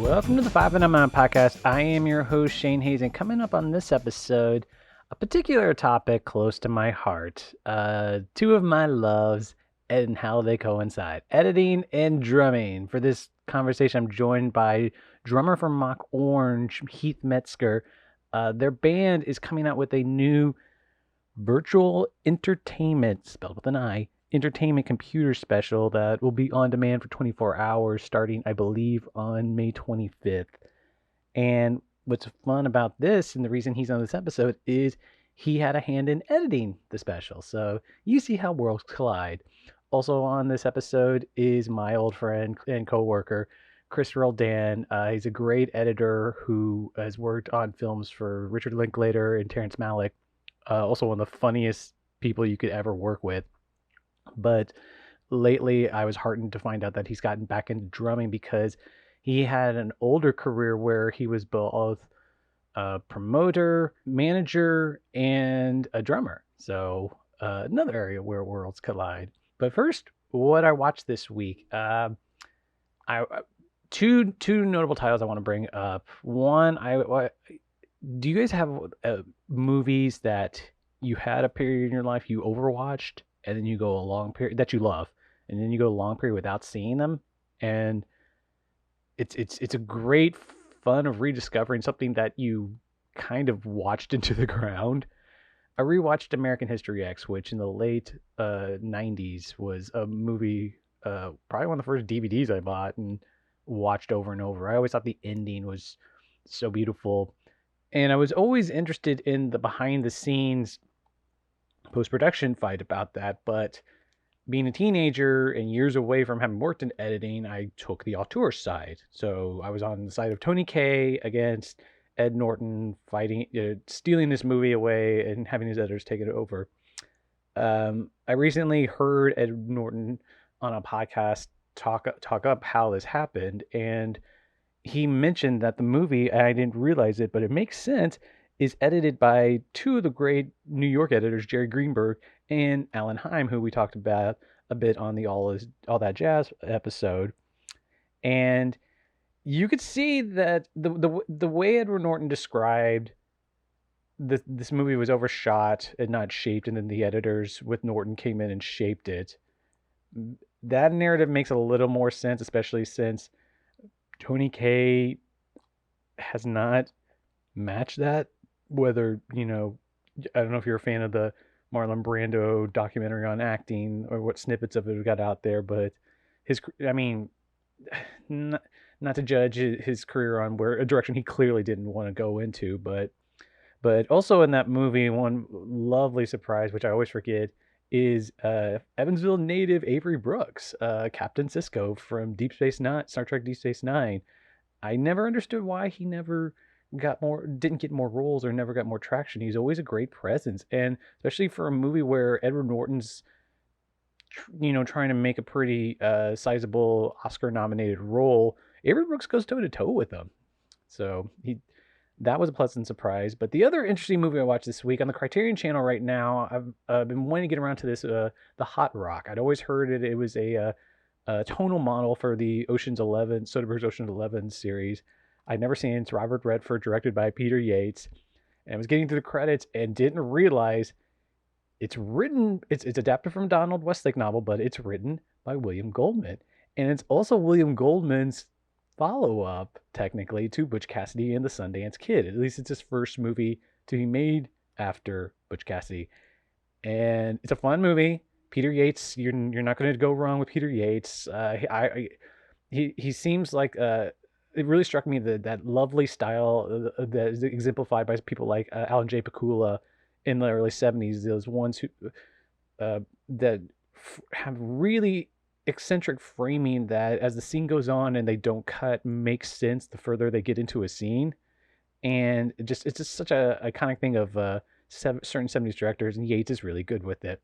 Welcome to the 5 and I'm Out podcast. I am your host, Shane Hayes, and coming up on this episode, a particular topic close to my heart. Two of my loves and how they coincide, editing and drumming. For this conversation, I'm joined by drummer from Mock Orange, Heath Metzger. Their band is coming out with a new virtual entertainment, spelled with an I, entertainment computer special that will be on demand for 24 hours starting, I believe, on May 25th. And what's fun about this, and the reason he's on this episode, is he had a hand in editing the special. So you see how worlds collide. Also on this episode is my old friend and co-worker, Christopher Roldan. He's a great editor who has worked on films for Richard Linklater and Terrence Malick. Also one of the funniest people you could ever work with. But lately, I was heartened to find out that he's gotten back into drumming because he had an older career where he was both a promoter, manager, and a drummer. So another area where worlds collide. But first, what I watched this week. I two notable titles I want to bring up. One, do you guys have movies that you had a period in your life you overwatched, and then you go a long period that you love, and then you go a long period without seeing them, and it's a great fun of rediscovering something that you kind of watched into the ground. I rewatched American History X, which in the late 90s was a movie, probably one of the first DVDs I bought and watched over and over. I always thought the ending was so beautiful, and I was always interested in the behind the scenes post-production fight about that, but being a teenager and years away from having worked in editing, I took the auteur side. So I was on the side of Tony Kaye against Ed Norton, fighting, stealing this movie away and having his editors take it over. I recently heard Ed Norton on a podcast talk up how this happened, and he mentioned that the movie, and I didn't realize it, but it makes sense, is edited by two of the great New York editors, Jerry Greenberg and Alan Heim, who we talked about a bit on the All That Jazz episode. And you could see that the way Edward Norton described this movie was overshot and not shaped, and then the editors with Norton came in and shaped it. That narrative makes a little more sense, especially since Tony Kaye has not matched that. Whether, I don't know if you're a fan of the Marlon Brando documentary on acting or what snippets of it got out there, but not to judge his career on where a direction he clearly didn't want to go into, but also in that movie, one lovely surprise, which I always forget, is Evansville native Avery Brooks, Captain Sisko from Star Trek Deep Space Nine. I never understood why he never didn't get more roles or never got more traction. He's always a great presence, and especially for a movie where Edward Norton's trying to make a pretty sizable Oscar nominated role, Avery Brooks goes toe to toe with him. So that was a pleasant surprise. But the other interesting movie I watched this week on the Criterion Channel right now, I've been wanting to get around to this, The Hot Rock. I'd always heard it was a tonal model for the Soderbergh's Ocean's 11 series. I'd never seen it. It's Robert Redford, directed by Peter Yates. And I was getting through the credits and didn't realize it's adapted from a Donald Westlake novel, but it's written by William Goldman. And it's also William Goldman's follow-up, technically, to Butch Cassidy and the Sundance Kid. At least it's his first movie to be made after Butch Cassidy. And it's a fun movie. Peter Yates, you're not going to go wrong with Peter Yates. He seems like... it really struck me that lovely style that is exemplified by people like Alan J. Pakula in the early 70s. Those ones who have really eccentric framing that, as the scene goes on and they don't cut, makes sense the further they get into a scene. And it's just such a iconic thing of certain 70s directors, and Yates is really good with it.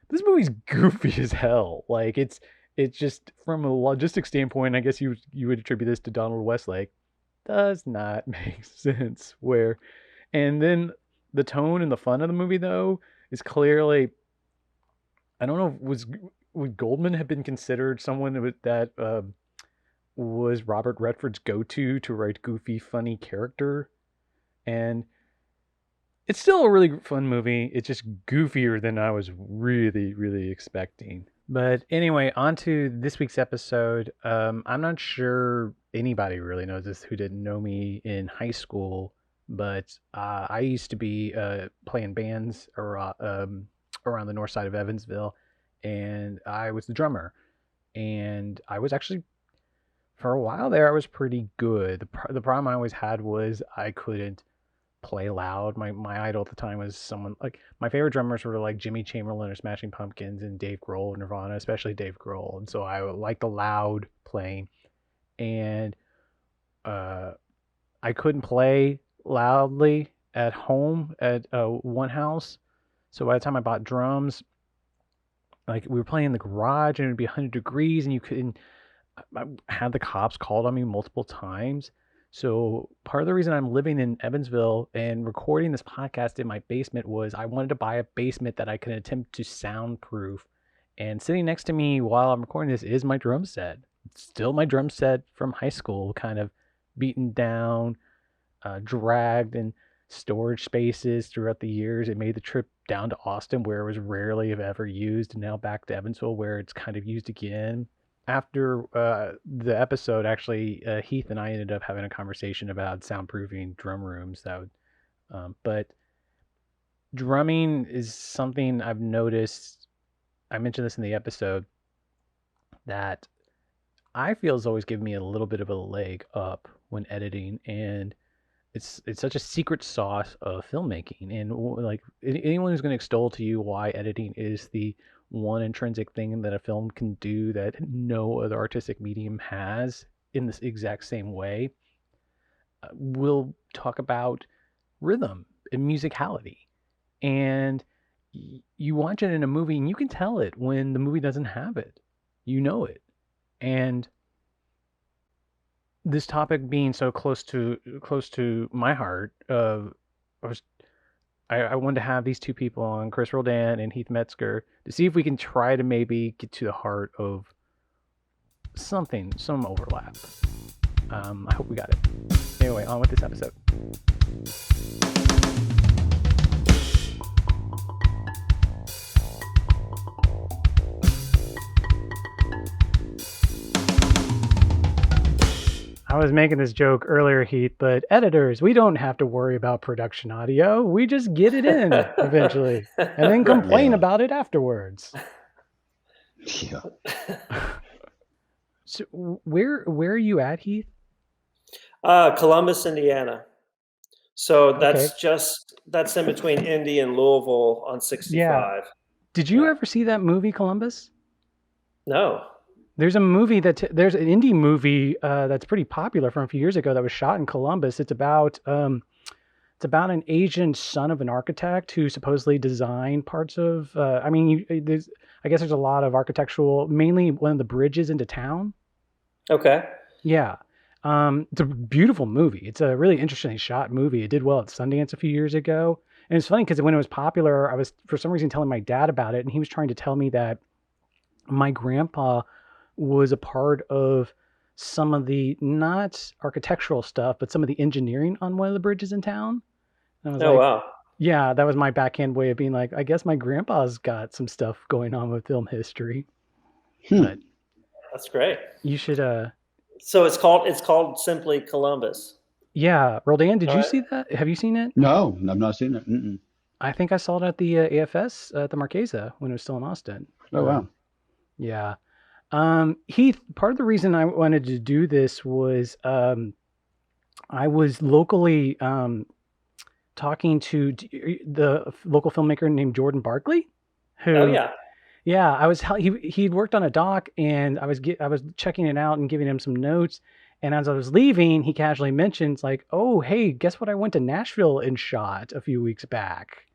This movie's goofy as hell. Like, it's just, from a logistic standpoint, I guess you would attribute this to Donald Westlake. Does not make sense. And then the tone and the fun of the movie, though, is clearly, I don't know, would Goldman have been considered someone that was Robert Redford's go-to to write goofy, funny character. And it's still a really fun movie. It's just goofier than I was really, really expecting. But anyway, on to this week's episode. I'm not sure anybody really knows this who didn't know me in high school, but I used to be playing bands around the north side of Evansville, and I was the drummer. And I was actually, for a while there, I was pretty good. The problem I always had was I couldn't play loud. My idol at the time was someone like my favorite drummers were like Jimmy Chamberlain or Smashing Pumpkins and Dave Grohl, Nirvana, especially Dave Grohl. And so I like the loud playing, and uh, I couldn't play loudly at home at one house. So by the time I bought drums, like we were playing in the garage and it'd be 100 degrees and you couldn't. I had the cops called on me multiple times. So part of the reason I'm living in Evansville and recording this podcast in my basement was I wanted to buy a basement that I could attempt to soundproof. And sitting next to me while I'm recording this is my drum set. It's still my drum set from high school, kind of beaten down, dragged in storage spaces throughout the years. It made the trip down to Austin where it was rarely if ever used, and now back to Evansville where it's kind of used again. After the episode, actually, Heath and I ended up having a conversation about soundproofing drum rooms. But drumming is something I've noticed. I mentioned this in the episode that I feel has always given me a little bit of a leg up when editing, and it's such a secret sauce of filmmaking. And like anyone who's going to extol to you why editing is the one intrinsic thing that a film can do that no other artistic medium has in this exact same way, we'll talk about rhythm and musicality. And you watch it in a movie and you can tell it when the movie doesn't have it. You know it. And this topic being so close to my heart, I wanted to have these two people on, Chris Roldan and Heath Metzger, to see if we can try to maybe get to the heart of some overlap. I hope we got it. Anyway, on with this episode. I was making this joke earlier, Heath, but editors, we don't have to worry about production audio. We just get it in eventually and then complain about it afterwards. Yeah. So where are you at, Heath? Columbus, Indiana. So that's Okay. that's in between Indy and Louisville on 65. Yeah. Did you ever see that movie, Columbus? No. There's an indie movie that's pretty popular from a few years ago that was shot in Columbus. It's about an Asian son of an architect who supposedly designed parts of. I guess there's a lot of architectural, mainly one of the bridges into town. Okay. Yeah. It's a beautiful movie. It's a really interestingly shot movie. It did well at Sundance a few years ago. And it's funny because when it was popular, I was for some reason telling my dad about it, and he was trying to tell me that my grandpa was a part of some of the, not architectural stuff, but some of the engineering on one of the bridges in town. And I was wow. Yeah, that was my backhand way of being like, I guess my grandpa's got some stuff going on with film history. But that's great. You should So it's called simply Columbus. Yeah, Roldan, did you see that? Have you seen it? No, I've not seen it. Mm-mm. I think I saw it at the AFS at the Marquesa when it was still in Austin. Oh wow. Yeah. Heath, part of the reason I wanted to do this was I was locally talking to the local filmmaker named Jordan Barkley. Who, yeah, he'd worked on a doc, and I was checking it out and giving him some notes. And as I was leaving, he casually mentions like, "Oh, hey, guess what? I went to Nashville and shot a few weeks back."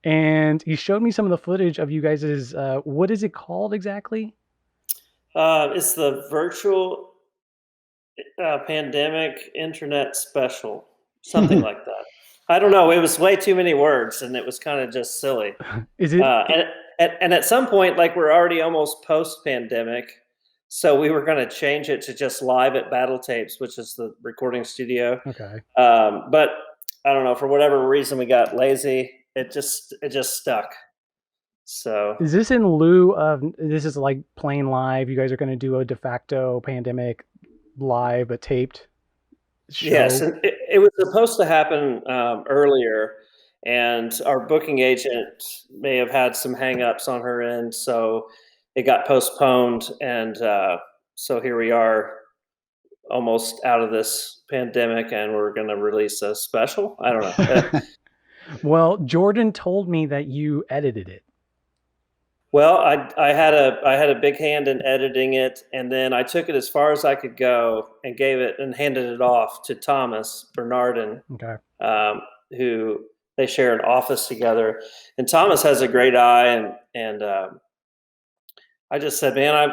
And he showed me some of the footage of you guys', what is it called exactly? It's the virtual pandemic internet special, something like that. I don't know. It was way too many words, and it was kind of just silly. Is it? And at some point, like we're already almost post-pandemic, So we were going to change it to just live at Battle Tapes, which is the recording studio. Okay. But I don't know, for whatever reason, we got lazy. It just stuck. So Is this in lieu of, this is like playing live? You guys are going to do a de facto pandemic live, but taped show? yes, and it was supposed to happen earlier, and our booking agent may have had some hangups on her end, so it got postponed, and so here we are, almost out of this pandemic, and we're going to release a special. I don't know. Well, Jordan told me that you edited it. Well, I had a big hand in editing it, and then I took it as far as I could go and gave it and handed it off to Thomas Bernardin, Okay. who they share an office together. And Thomas has a great eye, and I just said, man,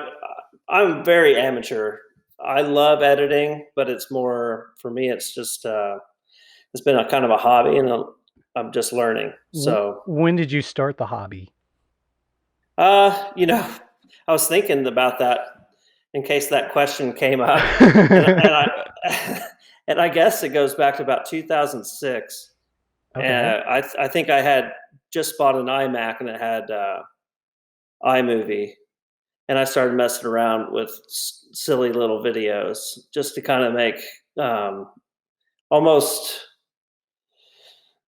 I'm very amateur. I love editing, but it's more for me. It's just it's been a kind of a hobby, and I'm just learning. So when did you start the hobby? You know, I was thinking about that in case that question came up, and I guess it goes back to about 2006. Okay. And I think I had just bought an iMac, and it had iMovie, and I started messing around with silly little videos just to kind of make almost,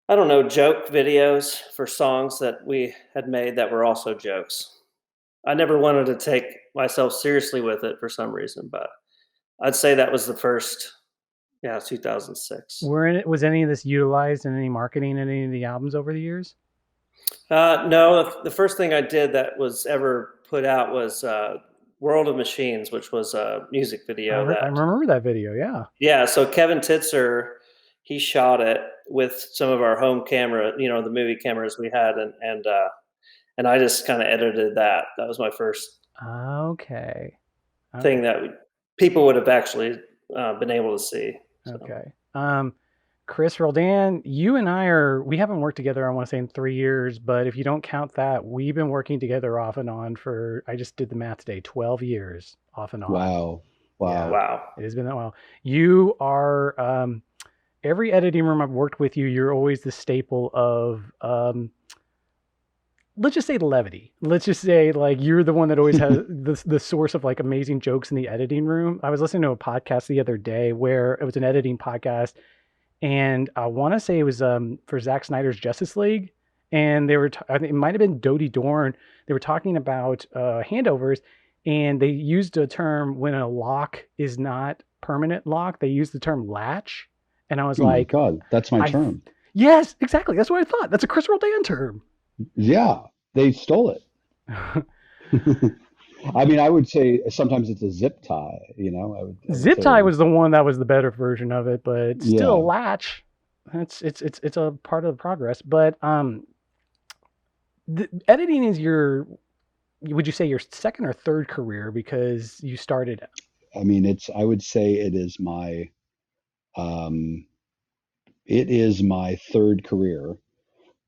I don't know, joke videos for songs that we had made that were also jokes. I never wanted to take myself seriously with it for some reason, but I'd say that was the first, 2006. Was any of this utilized in any marketing in any of the albums over the years? No, the first thing I did that was ever put out was World of Machines, which was a music video. I remember that video, yeah. Yeah, so Kevin Titzer, he shot it with some of our home camera, the movie cameras we had, and I just kind of edited that. That was my first thing that people would have actually been able to see. So. Okay. Chris Roldan, you and we haven't worked together, I want to say in 3 years, but if you don't count that, we've been working together off and on for, I just did the math today, 12 years off and on. Wow. Yeah, wow. It has been that while. You are, every editing room I've worked with you, you're always the staple of, let's just say levity. Let's just say like you're the one that always has the source of like amazing jokes in the editing room. I was listening to a podcast the other day where it was an editing podcast, and I want to say it was for Zack Snyder's Justice League, and they were I think it might have been Dodie Dorn. They were talking about handovers, and they used a term when a lock is not permanent lock. They used the term latch, and I was like, "Oh my God, that's my term." Yes, exactly. That's what I thought. That's a Chris Roldan term. Yeah, they stole it. I mean, I would say sometimes it's a zip tie, Zip tie was the one that was the better version of it, but still a latch. It's a part of the progress. But the editing is would you say your second or third career because you started? I mean, I would say it is my third career,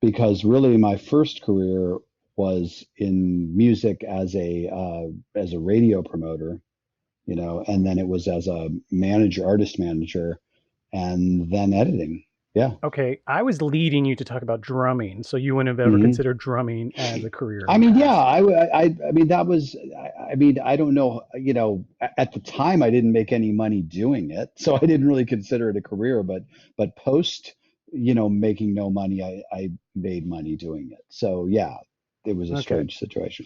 because really my first career was in music as a radio promoter, and then it was as a artist manager, and then editing. Yeah. Okay, I was leading you to talk about drumming, so you wouldn't have ever considered drumming as a career. I mean, yeah, I mean that was. I mean, I don't know. At the time, I didn't make any money doing it, so I didn't really consider it a career. But post, making no money, I made money doing it. So yeah, it was a strange situation.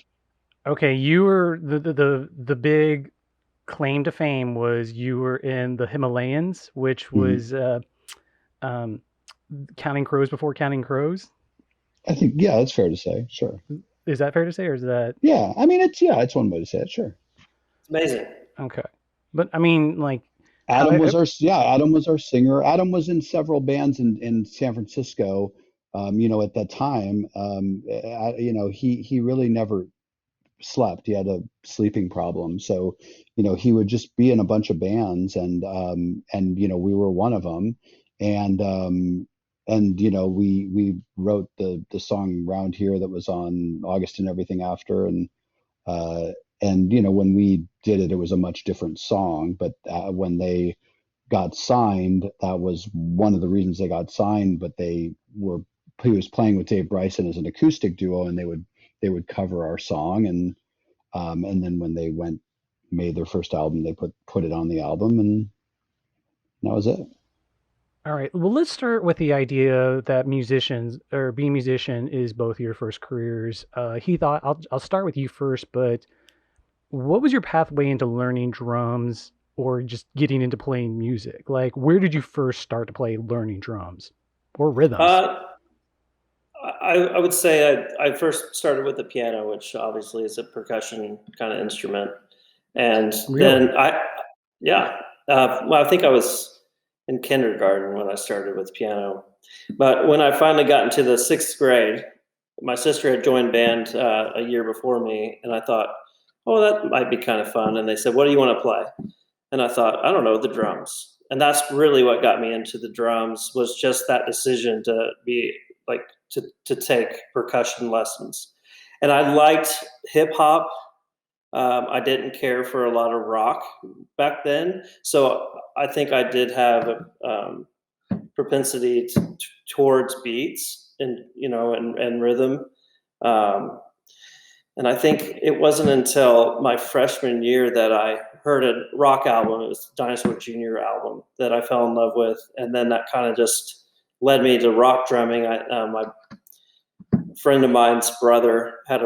Okay, you were the big claim to fame was you were in the Himalayans, which was Counting Crows before Counting Crows. I think that's fair to say. Sure. Is that fair to say, or is that? Yeah, I mean it's one way to say it. Sure. It's amazing. Okay, but I mean, like Adam was our singer. Adam was in several bands in San Francisco. At that time, he really never slept. He had a sleeping problem, so he would just be in a bunch of bands, and we were one of them, and we wrote the song Round Here that was on August and Everything After, and and when we did it, it was a much different song. But when they got signed, that was one of the reasons they got signed. But he was playing with Dave Bryson as an acoustic duo, and they would cover our song, and then when they made their first album, they put it on the album, and that was it. All right. Well, let's start with the idea that musicians or being a musician is both your first careers. Heath, I'll start with you first, but what was your pathway into learning drums or just getting into playing music? Like, where did you first start to play learning drums or rhythms? I would say I first started with the piano, which obviously is a percussion kind of instrument. And Really? then yeah, well, I think I was in kindergarten when I started with piano. But when I finally got into the sixth grade, my sister had joined band a year before me, and I thought, oh, that might be kind of fun. And they said, what do you want to play? And I thought, I don't know, the drums. And that's really what got me into the drums, was just that decision to be like to take percussion lessons. And I liked hip hop. I didn't care for a lot of rock back then, so I think I did have a propensity towards beats and rhythm. Um, and I think it wasn't until my freshman year that I heard a rock album. It was the Dinosaur Jr. album that I fell in love with, and then that kind of just led me to rock drumming. My friend of mine's brother had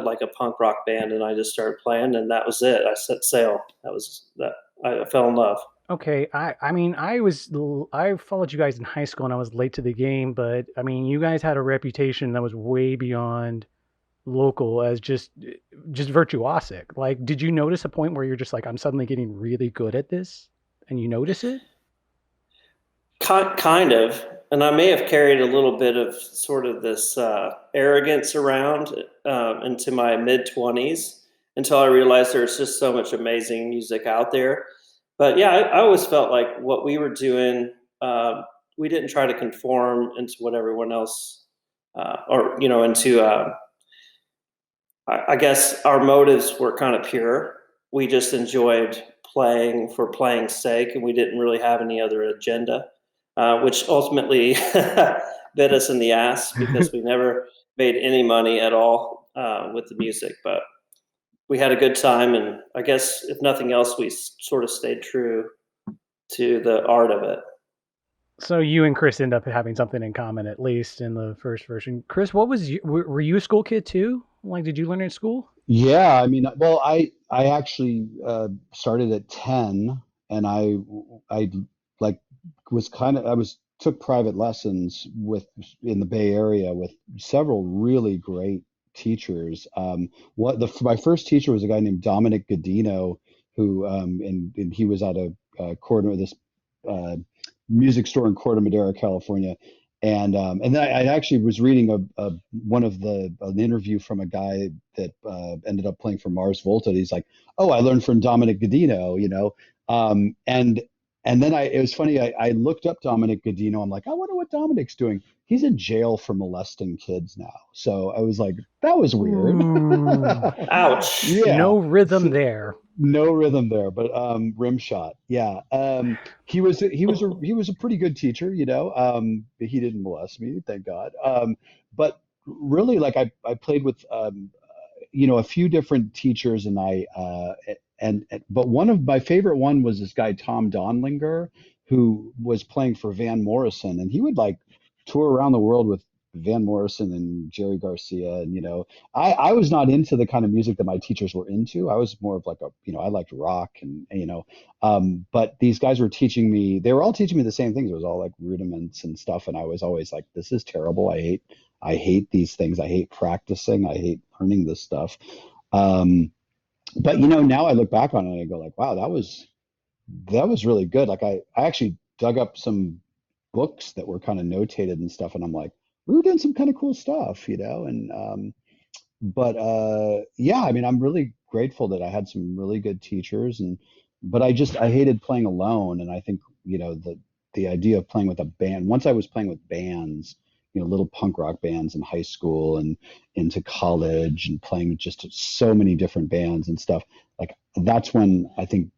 like a punk rock band, and I just started playing, and that was it. I set sail. That was that. I fell in love. Okay, I mean, I followed you guys in high school and I was late to the game, but I mean, you guys had a reputation that was way beyond local as just virtuosic. Like, did you notice a point where you're just like, I'm suddenly getting really good at this, and you notice it? Kind of, and I may have carried a little bit of sort of this arrogance around into my mid-20s until I realized there's just so much amazing music out there. But yeah, I always felt like what we were doing, we didn't try to conform into what everyone else, or into. I guess our motives were kind of pure. We just enjoyed playing for playing's sake, and we didn't really have any other agenda, which ultimately bit us in the ass because we never made any money at all with the music. But we had a good time, and I guess if nothing else, we sort of stayed true to the art of it. So you and Chris end up having something in common, at least in the first version. Chris, what was you? Were you a school kid too? Like, did you learn in school? Yeah, I mean, well, I actually started at 10, and I like was kind of I was took private lessons in the Bay Area with several really great teachers. My first teacher was a guy named Dominic Godino, who and he was at a corner of this uh, music store in Corte Madera, California. And then I actually was reading an interview from a guy that ended up playing for Mars Volta. He's like, "Oh, I learned from Dominic Godino," and then it was funny. I looked up Dominic Godino. I'm like, I wonder what Dominic's doing. He's in jail for molesting kids now. So I was like, that was weird. Ooh, Ouch. Yeah. no rhythm So, there. no rhythm there, but rim shot. Yeah. He was a pretty good teacher, he didn't molest me, thank God. But really, like, I played with a few different teachers, but one of my favorite one was this guy Tom Donlinger, who was playing for Van Morrison, and he would like tour around the world with Van Morrison and Jerry Garcia. And I was not into the kind of music that my teachers were into. I was more of like I liked rock, but these guys were teaching me, they were all teaching me the same things. It was all like rudiments and stuff, and I was always like, this is terrible. I hate these things. I hate practicing. I hate learning this stuff. But now I look back on it and I go like, wow, that was really good. Like I actually dug up some books that were kind of notated and stuff, and I'm like, we were doing some kind of cool stuff, and but yeah, I mean, I'm really grateful that I had some really good teachers, but I hated playing alone, and I think the idea of playing with a band, once I was playing with bands, little punk rock bands in high school and into college and playing just so many different bands and stuff. Like that's when I think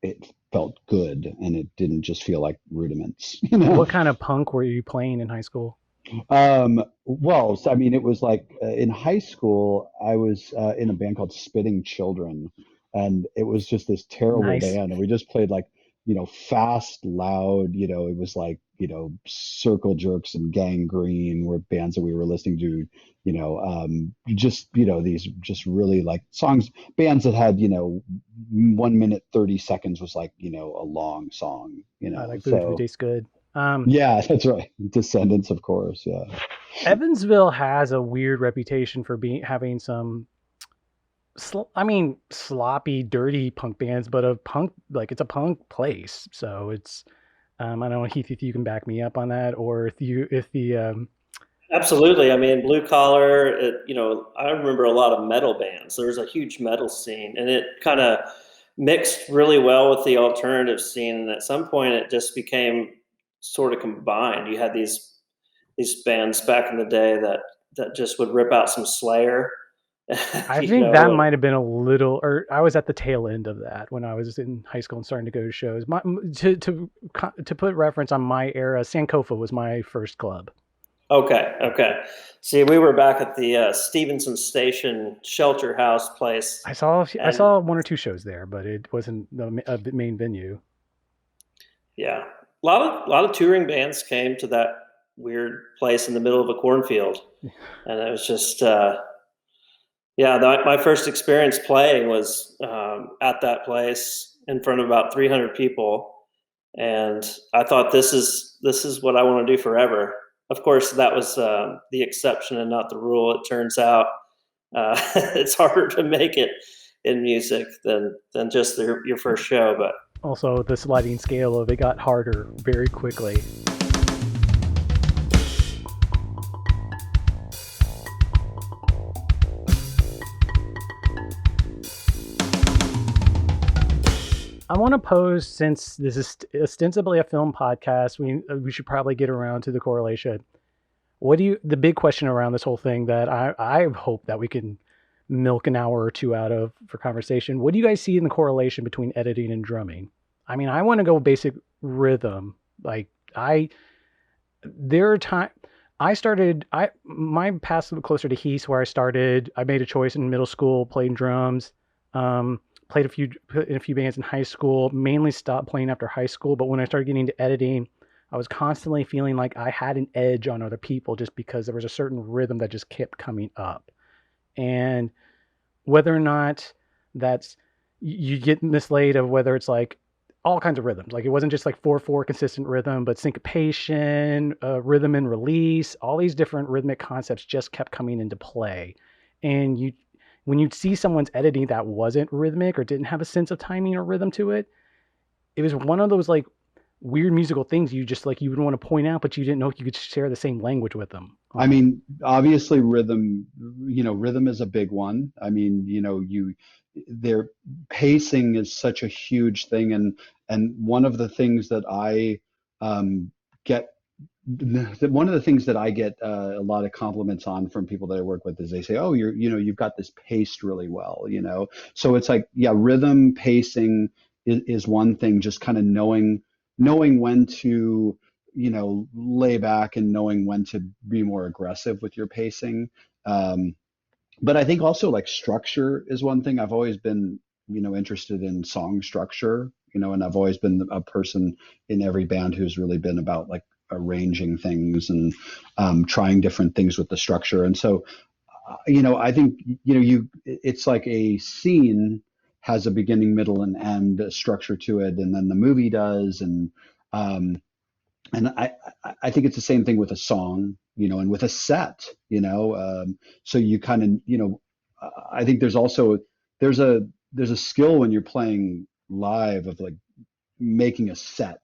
it felt good and it didn't just feel like rudiments, What kind of punk were you playing in high school? Well, so, I mean, it was like in high school, I was in a band called Spitting Children, and it was just this terrible Nice. band. And we just played like, fast, loud, it was like, Circle Jerks and Gangrene were bands that we were listening to, just, these just really like songs, bands that had, 1 minute, 30 seconds was like, a long song, I like food who so. tastes good. Yeah, that's right. Descendants, of course. Yeah. Evansville has a weird reputation for having some, sloppy, dirty punk bands, but it's a punk place. So it's, I don't know, Heath, if you can back me up on that, or if the, Absolutely. I mean, blue collar, I remember a lot of metal bands. There was a huge metal scene, and it kind of mixed really well with the alternative scene. And at some point, it just became sort of combined. You had these bands back in the day that just would rip out some Slayer. I you think that know, might have been a little, or I was at the tail end of that when I was in high school and starting to go to shows. To put reference on my era, Sankofa was my first club. Okay. See, we were back at the Stevenson Station Shelter House place, I and saw one or two shows there, but it wasn't the main venue. yeah, a lot of touring bands came to that weird place in the middle of a cornfield, and it was just my first experience playing was at that place in front of about 300 people, and I thought this is what I want to do forever. Of course, that was the exception and not the rule. It turns out it's harder to make it in music than just your first show. But Also, the sliding scale of it got harder very quickly. I want to pose, since this is ostensibly a film podcast, we should probably get around to the correlation. The big question around this whole thing that I hope that we can milk an hour or two out of for conversation. What do you guys see in the correlation between editing and drumming? I mean, I want to go basic rhythm. Like there are times my path was closer to Heath, where I made a choice in middle school, playing drums. Played in a few bands in high school, mainly stopped playing after high school. But when I started getting into editing, I was constantly feeling like I had an edge on other people just because there was a certain rhythm that just kept coming up. And whether or not that's, you get mislaid of whether it's like all kinds of rhythms. Like it wasn't just like 4/4 consistent rhythm, but syncopation, rhythm and release, all these different rhythmic concepts just kept coming into play. And when you'd see someone's editing that wasn't rhythmic or didn't have a sense of timing or rhythm to it, it was one of those like weird musical things you would want to point out, but you didn't know if you could share the same language with them. I mean, obviously rhythm is a big one. I mean, their pacing is such a huge thing. And one of the things that I get one of the things that I get a lot of compliments on from people that I work with is they say, "Oh, you've got this paced really well." So it's like, yeah, rhythm pacing is one thing. Just kind of knowing when to lay back and knowing when to be more aggressive with your pacing. But I think also like structure is one thing. I've always been interested in song structure. And I've always been a person in every band who's really been about like arranging things and trying different things with the structure. And so, I think, it's like a scene has a beginning, middle, and end structure to it, and then the movie does. And I think it's the same thing with a song, and with a set, so you kind of, I think there's a skill when you're playing live of like making a set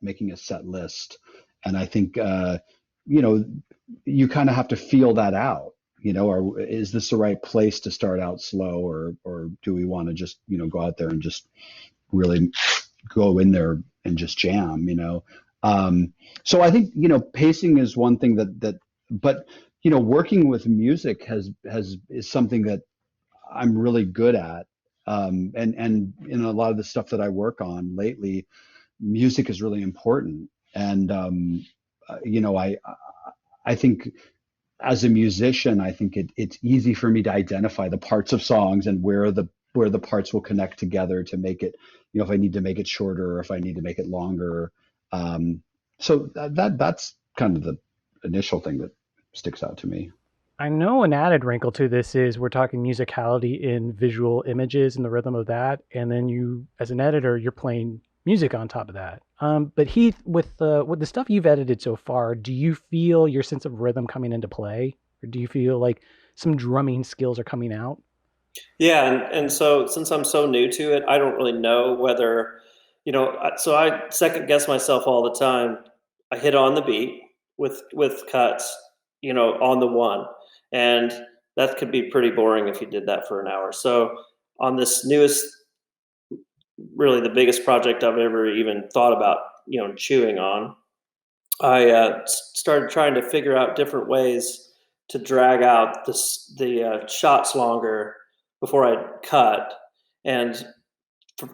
list. And I think, you kind of have to feel that out, or is this the right place to start out slow, or do we want to just, go out there and just really go in there and just jam. So I think, pacing is one thing that but working with music is something that I'm really good at. And in a lot of the stuff that I work on lately, music is really important. And I think as a musician, I think it's easy for me to identify the parts of songs and where the parts will connect together to make it, if I need to make it shorter or if I need to make it longer. Um, so that's kind of the initial thing that sticks out to me. I know an added wrinkle to this is we're talking musicality in visual images and the rhythm of that, and then you, as an editor, you're playing music on top of that. But Heath, with the stuff you've edited so far, do you feel your sense of rhythm coming into play, or do you feel like some drumming skills are coming out? Yeah, and so since I'm so new to it, I don't really know whether, so I second guess myself all the time. I hit on the beat with cuts, on the one, and that could be pretty boring if you did that for an hour. So on this newest, really the biggest project I've ever even thought about, chewing on, I started trying to figure out different ways to drag out the shots longer before I cut. And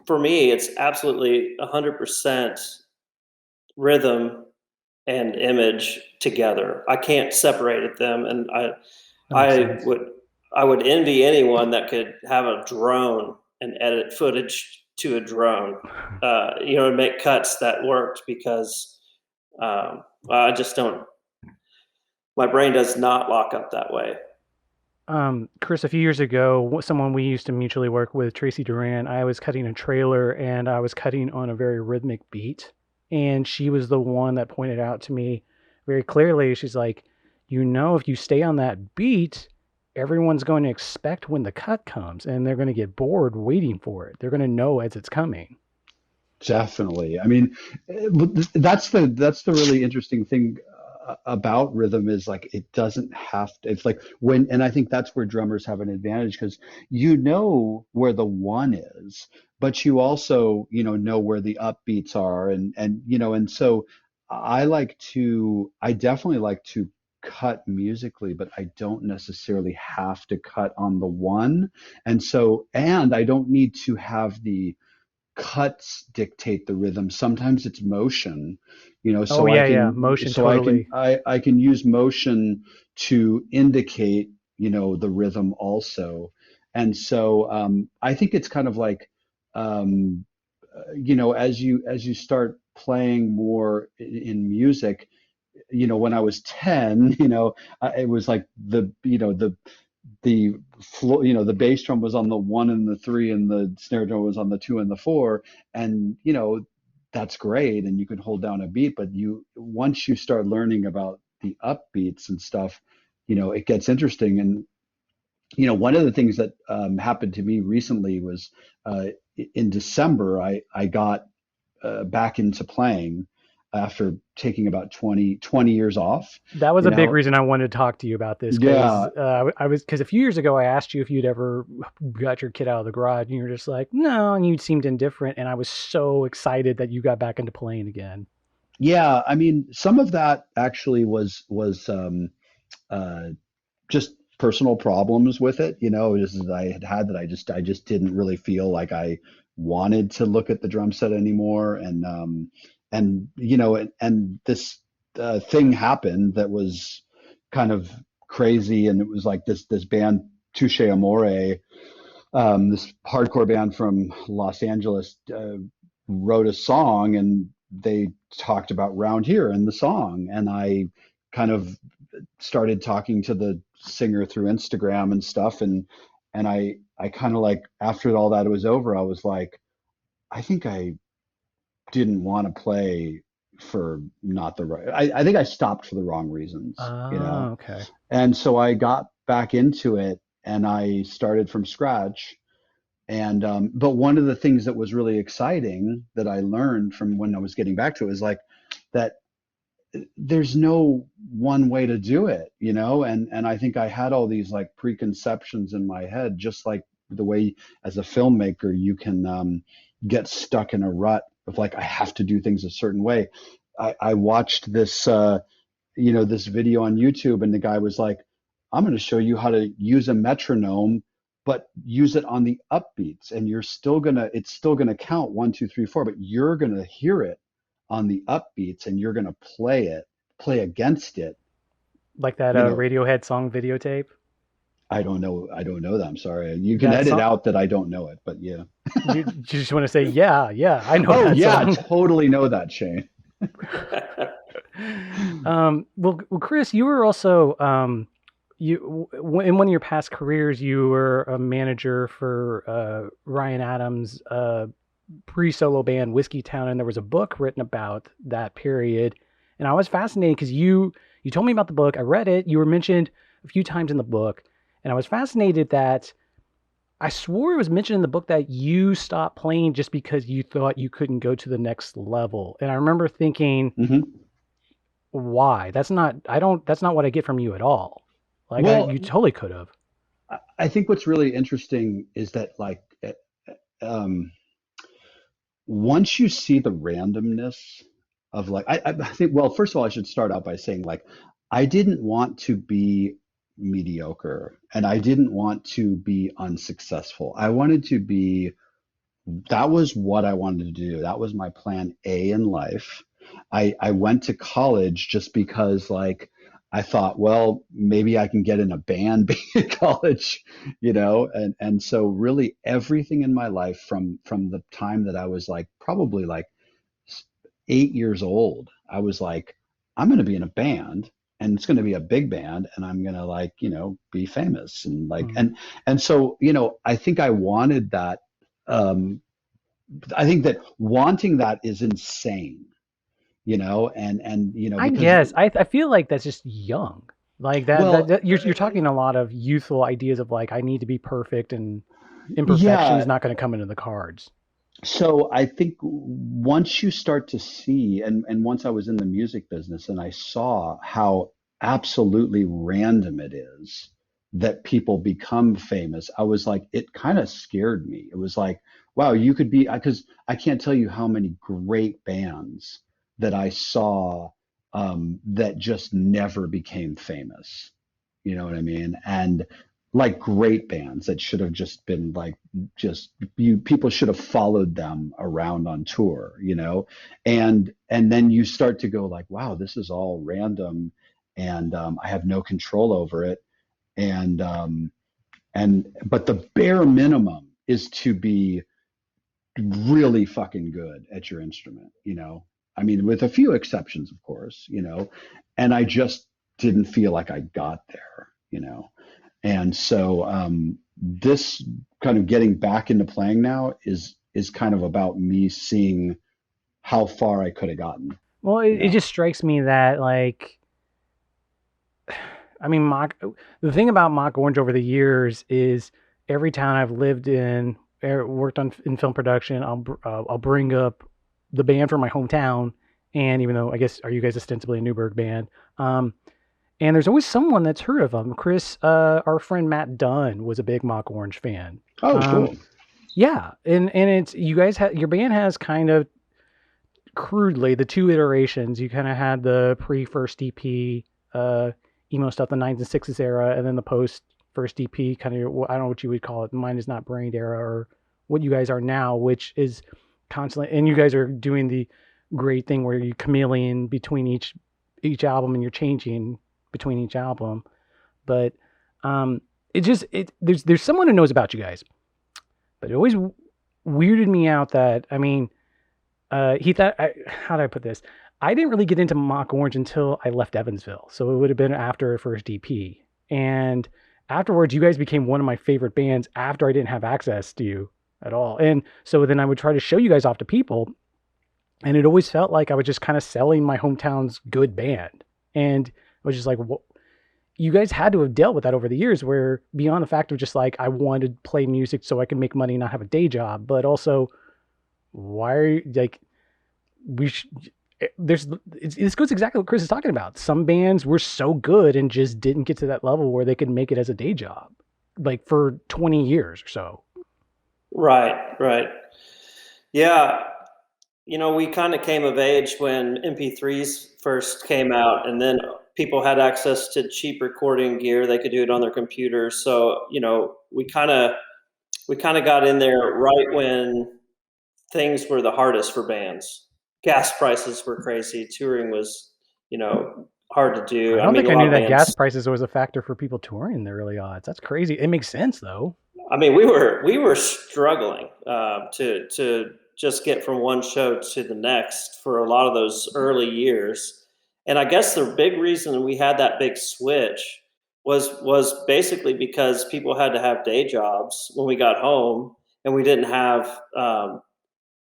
for me, it's absolutely 100% rhythm and image together. I can't separate them, and That makes I sense. would I would envy anyone that could have a drone and edit footage to a drone, and make cuts that worked because I just don't. My brain does not lock up that way. Chris, a few years ago, someone we used to mutually work with, Tracy Duran, I was cutting a trailer and I was cutting on a very rhythmic beat. And she was the one that pointed out to me very clearly, she's like, if you stay on that beat, everyone's going to expect when the cut comes and they're going to get bored waiting for it. They're going to know as it's coming. Definitely. I mean, that's the really interesting thing about rhythm is like it doesn't have to. It's like and I think that's where drummers have an advantage because where the one is, but you also know where the upbeats are, and so I definitely like to cut musically, but I don't necessarily have to cut on the one, and I don't need to have the cuts dictate the rhythm. Sometimes it's motion, Oh so I yeah, yeah, can motion totally. I can use motion to indicate, the rhythm also. And so I think it's kind of like um, as you start playing more in music, when I was 10, it was like the bass drum was on the one and the three, and the snare drum was on the two and the four, and that's great, and you can hold down a beat. But once you start learning about the upbeats and stuff, it gets interesting. And one of the things that happened to me recently was uh, in December, I got back into playing after taking about 20 years off. That was You a big know, reason I wanted to talk to you about this because yeah, because a few years ago I asked you if you'd ever got your kid out of the garage and you were just like no, and you seemed indifferent, and I was so excited that you got back into playing again. yeah. I mean, some of that actually was uh, just personal problems with it. Just that I had that I just didn't really feel like I wanted to look at the drum set anymore. And this thing happened that was kind of crazy, and it was like this band Touche Amore, this hardcore band from Los Angeles, wrote a song, and they talked about Round Here in the song, and I kind of started talking to the singer through Instagram and stuff, and I kind of like after all that was over, I was like, I think I didn't want to play for not the right. I think I stopped for the wrong reasons. Oh, okay. And so I got back into it and I started from scratch. And but one of the things that was really exciting that I learned from when I was getting back to it is like that there's no one way to do it, and I think I had all these like preconceptions in my head, just like the way as a filmmaker you can get stuck in a rut of like I have to do things a certain way. I watched this this video on YouTube, and the guy was like, I'm going to show you how to use a metronome, but use it on the upbeats, and it's still gonna count 1, 2, 3, 4, but you're gonna hear it on the upbeats, and you're gonna play against it. Like that Radiohead song Videotape. I don't know that. I'm sorry. You can That edit song- out that I don't know it, but yeah. you just want to say, yeah, I know Oh that yeah, song. totally know that, Shane. Well, Chris, you were also in one of your past careers, you were a manager for Ryan Adams' pre-solo band Whiskey Town, and there was a book written about that period. And I was fascinated because you told me about the book. I read it. You were mentioned a few times in the book, and I was fascinated that I swore it was mentioned in the book that you stopped playing just because you thought you couldn't go to the next level. And I remember thinking, why? That's not what I get from you at all. Like, Well, you totally could have. I think what's really interesting is that, like, once you see the randomness of, like, I think, well, first of all, I should start out by saying, like, I didn't want to be mediocre, and I didn't want to be unsuccessful. That was what I wanted to do. That was my plan A in life. I went to college just because, like, I thought, well, maybe I can get in a band being in college, and so really everything in my life from the time that I was, like, probably like 8 years old, I was like, I'm going to be in a band, and it's going to be a big band, and I'm going to, like, be famous, and like, and so, I think I wanted that. I think that wanting that is insane, I because, guess I feel like that's just young. Like well, that you're talking a lot of youthful ideas of, like, I need to be perfect, and imperfection yeah. is not going to come into the cards. So I think once you start to see, and once I was in the music business and I saw how absolutely random it is that people become famous, I was like, it kind of scared me. It was like, wow, you could be, because I can't tell you how many great bands that I saw, that just never became famous. You know what I mean? And, like, great bands that should have just been, like, people should have followed them around on tour, and then you start to go, like, wow, this is all random, and I have no control over it, and but the bare minimum is to be really fucking good at your instrument, I mean, with a few exceptions, of course, and I just didn't feel like I got there, and so, this kind of getting back into playing now is kind of about me seeing how far I could have gotten, Well, it just strikes me that, like, I mean, the thing about Mock Orange over the years is every town I've lived in, worked in film production, I'll bring up the band from my hometown, and even though, I guess, are you guys ostensibly a Newburgh band? And there's always someone that's heard of them. Chris, our friend Matt Dunn was a big Mock Orange fan. Oh, cool. Yeah, and it's, you guys your band has kind of crudely the two iterations. You kind of had the pre-first EP, emo stuff, the 9s and 6s era, and then the post first EP, kind of, I don't know what you would call it, Mine Is Not Brained era, or what you guys are now, which is constantly, and you guys are doing the great thing where you chameleon between each album, and you're changing between each album. But there's someone who knows about you guys, but it always weirded me out that, I mean, how did I put this? I didn't really get into Mock Orange until I left Evansville, so it would have been after first EP. And afterwards, you guys became one of my favorite bands after I didn't have access to you at all. And so then I would try to show you guys off to people, and it always felt like I was just kind of selling my hometown's good band. And I was just like, well, you guys had to have dealt with that over the years, where beyond the fact of just, like, I wanted to play music so I could make money and not have a day job, but also, why are you, like, this goes exactly what Chris is talking about. Some bands were so good and just didn't get to that level where they could make it as a day job, like, for 20 years or so. Right. Yeah. We kind of came of age when MP3s first came out, and then people had access to cheap recording gear. They could do it on their computers. So, we kind of got in there right when things were the hardest for bands. Gas prices were crazy. Touring was, hard to do. I don't think a I lot knew of that bands, gas prices was a factor for people touring in the early odds. That's crazy. It makes sense though. we were struggling to just get from one show to the next for a lot of those early years. And I guess the big reason we had that big switch was basically because people had to have day jobs when we got home, and we didn't have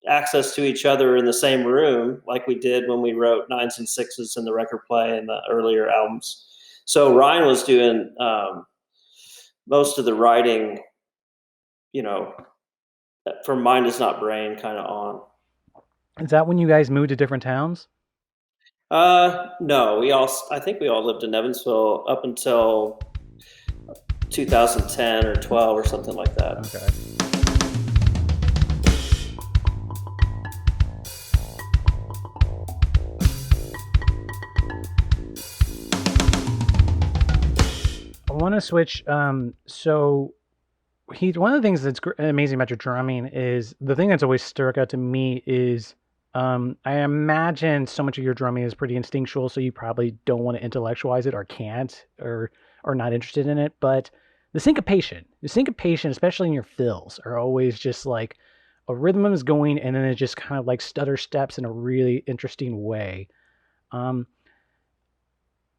access to each other in the same room like we did when we wrote Nines and Sixes and the record play and the earlier albums. So Ryan was doing most of the writing, from Mind Is Not Brain kind of on. Is that when you guys moved to different towns? No, I think we all lived in Evansville up until 2010 or 12 or something like that. Okay. I want to switch. So one of the things that's amazing about your drumming is the thing that's always stuck out to me is I imagine so much of your drumming is pretty instinctual, so you probably don't want to intellectualize it or can't or not interested in it. But the syncopation, especially in your fills, are always just like a rhythm is going and then it just kind of like stutter steps in a really interesting way.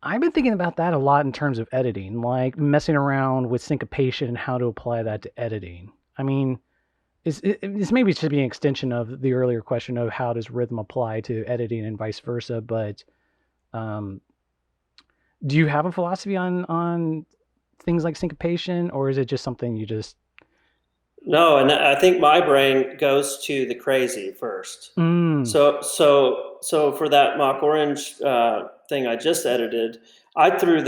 I've been thinking about that a lot in terms of editing, like messing around with syncopation and how to apply that to editing. I mean, this maybe should be an extension of the earlier question of how does rhythm apply to editing and vice versa. But do you have a philosophy on things like syncopation, or is it just something you just? No, and I think my brain goes to the crazy first. So for that Mock Orange thing I just edited, I threw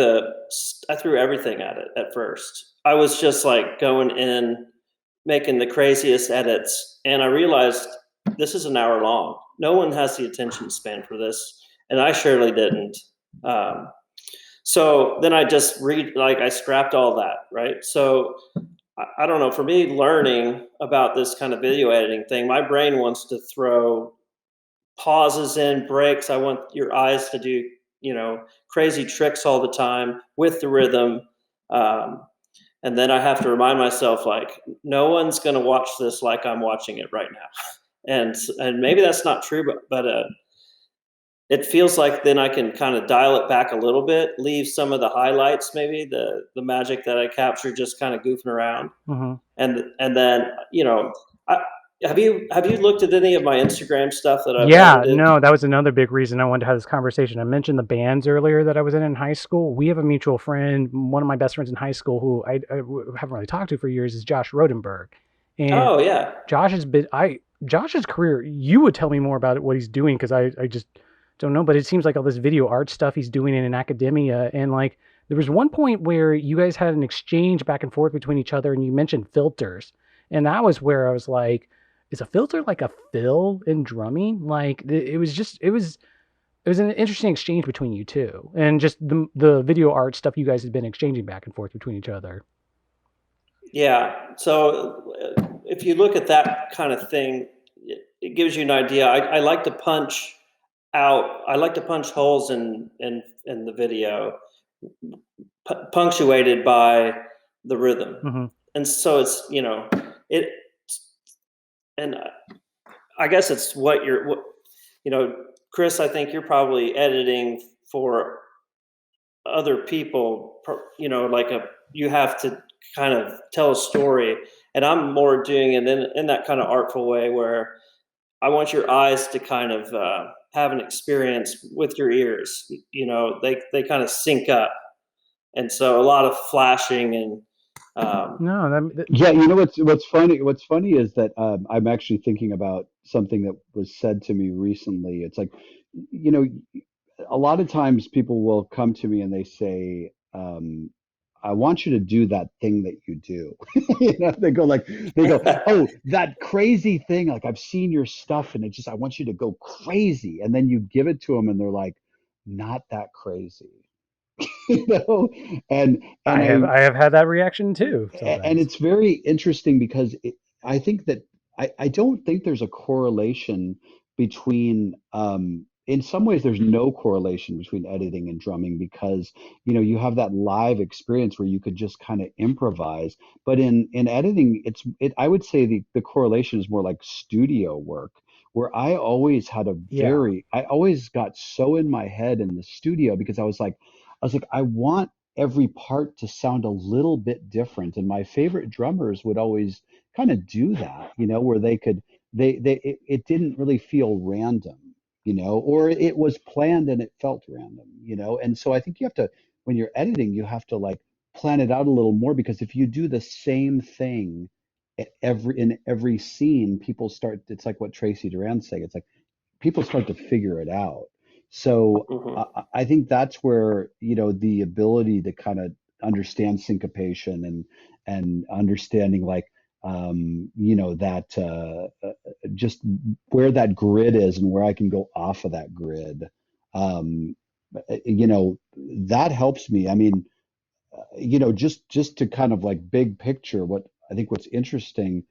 everything at it at first. I was just like going in, making the craziest edits, and I realized this is an hour long. No one has the attention span for this, and I surely didn't. So then I just I scrapped all that, right? So I don't know, for me, learning about this kind of video editing thing, my brain wants to throw pauses in, breaks. I want your eyes to do, crazy tricks all the time with the rhythm. And then I have to remind myself, like, no one's going to watch this like I'm watching it right now. And maybe that's not true, but it feels like then I can kind of dial it back a little bit, leave some of the highlights, maybe the magic that I captured just kind of goofing around. Mm-hmm. And then, have you looked at any of my Instagram stuff that I've edited? No, that was another big reason I wanted to have this conversation. I mentioned the bands earlier that I was in high school. We have a mutual friend, one of my best friends in high school, who I haven't really talked to for years, is Josh Rodenberg. And oh yeah, Josh's career. You would tell me more about it, what he's doing, because I just don't know. But it seems like all this video art stuff he's doing in academia, and like there was one point where you guys had an exchange back and forth between each other, and you mentioned filters, and that was where I was like, is a filter like a fill in drumming? Like it was an interesting exchange between you two, and just the video art stuff you guys had been exchanging back and forth between each other. Yeah. So if you look at that kind of thing, it gives you an idea. I like to punch out. I like to punch holes in the video, punctuated by the rhythm. Mm-hmm. And so it's it. And I guess it's Chris, I think you're probably editing for other people, you have to kind of tell a story, and I'm more doing it in that kind of artful way where I want your eyes to kind of have an experience with your ears. They kind of sync up, and so a lot of flashing and yeah, what's funny is that I'm actually thinking about something that was said to me recently. It's like, a lot of times people will come to me and they say, I want you to do that thing that you do. They go, oh, that crazy thing. Like, I've seen your stuff and I want you to go crazy. And then you give it to them and they're like, not that crazy. you know, and I and have I I have had that reaction too and sometimes. it's very interesting because I think that I don't think there's a correlation between in some ways there's no correlation between editing and drumming because you have that live experience where you could just kind of improvise, but in editing I would say the correlation is more like studio work where Yeah. I always got so in my head in the studio because I was like I want every part to sound a little bit different. And my favorite drummers would always kind of do that, where it didn't really feel random, or it was planned and it felt random, And so I think when you're editing, you have to like plan it out a little more because if you do the same thing in every scene, it's like what Tracy Duran's saying. It's like people start to figure it out. So Hmm. I think that's where, the ability to kind of understand syncopation and understanding like, that just where that grid is and where I can go off of that grid. Um, that helps me. I mean, just to kind of like big picture, what's interesting,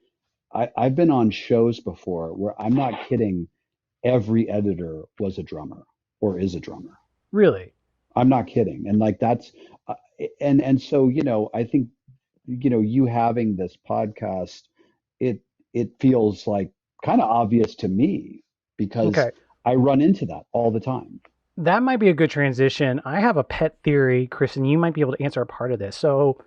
I've been on shows before where I'm not kidding every editor was a drummer or is a drummer. Really? I'm not kidding. And like uh, and so, I think, you having this podcast, it, it feels like kind of obvious to me because Okay. I run into that all the time. That might be a good transition. I have a pet theory, Chris, and you might be able to answer a part of this. So,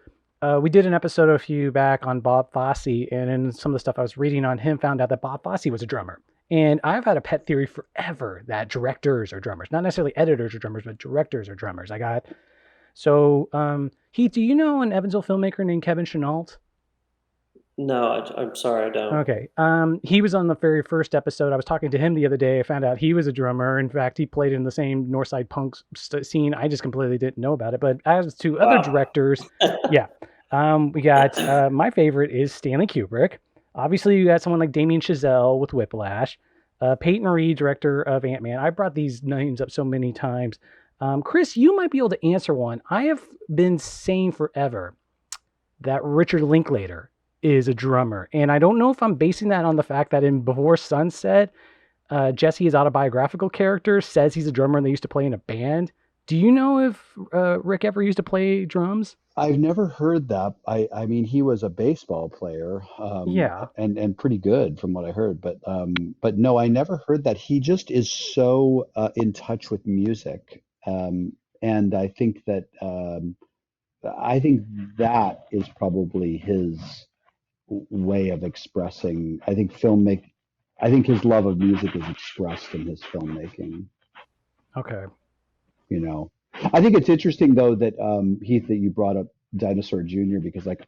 we did an episode a few back on Bob Fosse, and in some of the stuff I was reading on him, found out that Bob Fosse was a drummer. And I've had a pet theory forever that directors are drummers, not necessarily editors are drummers, but directors are drummers. Heath, do you know an Evansville filmmaker named Kevin Chenault? No, I'm sorry, I don't. Okay. He was on the very first episode. I was talking to him the other day. I found out he was a drummer. In fact, he played in the same Northside Punk scene. I just completely didn't know about it. But as to other Wow. directors, yeah, we got my favorite is Stanley Kubrick. Obviously, you got someone like Damien Chazelle with Whiplash, Peyton Reed, director of Ant-Man. I brought these names up so many times. Chris, you might be able to answer one. I have been saying forever that Richard Linklater is a drummer. And I don't know if I'm basing that on the fact that in Before Sunset, Jesse, his autobiographical character, says he's a drummer and they used to play in a band. Do you know if Rick ever used to play drums? I've never heard that. I mean, he was a baseball player, Yeah. and pretty good from what I heard. But no, I never heard that. He just is so in touch with music, and I think that is probably his way of expressing. I think his love of music is expressed in his filmmaking. Okay. I think it's interesting though that Heath, that you brought up Dinosaur Jr. because like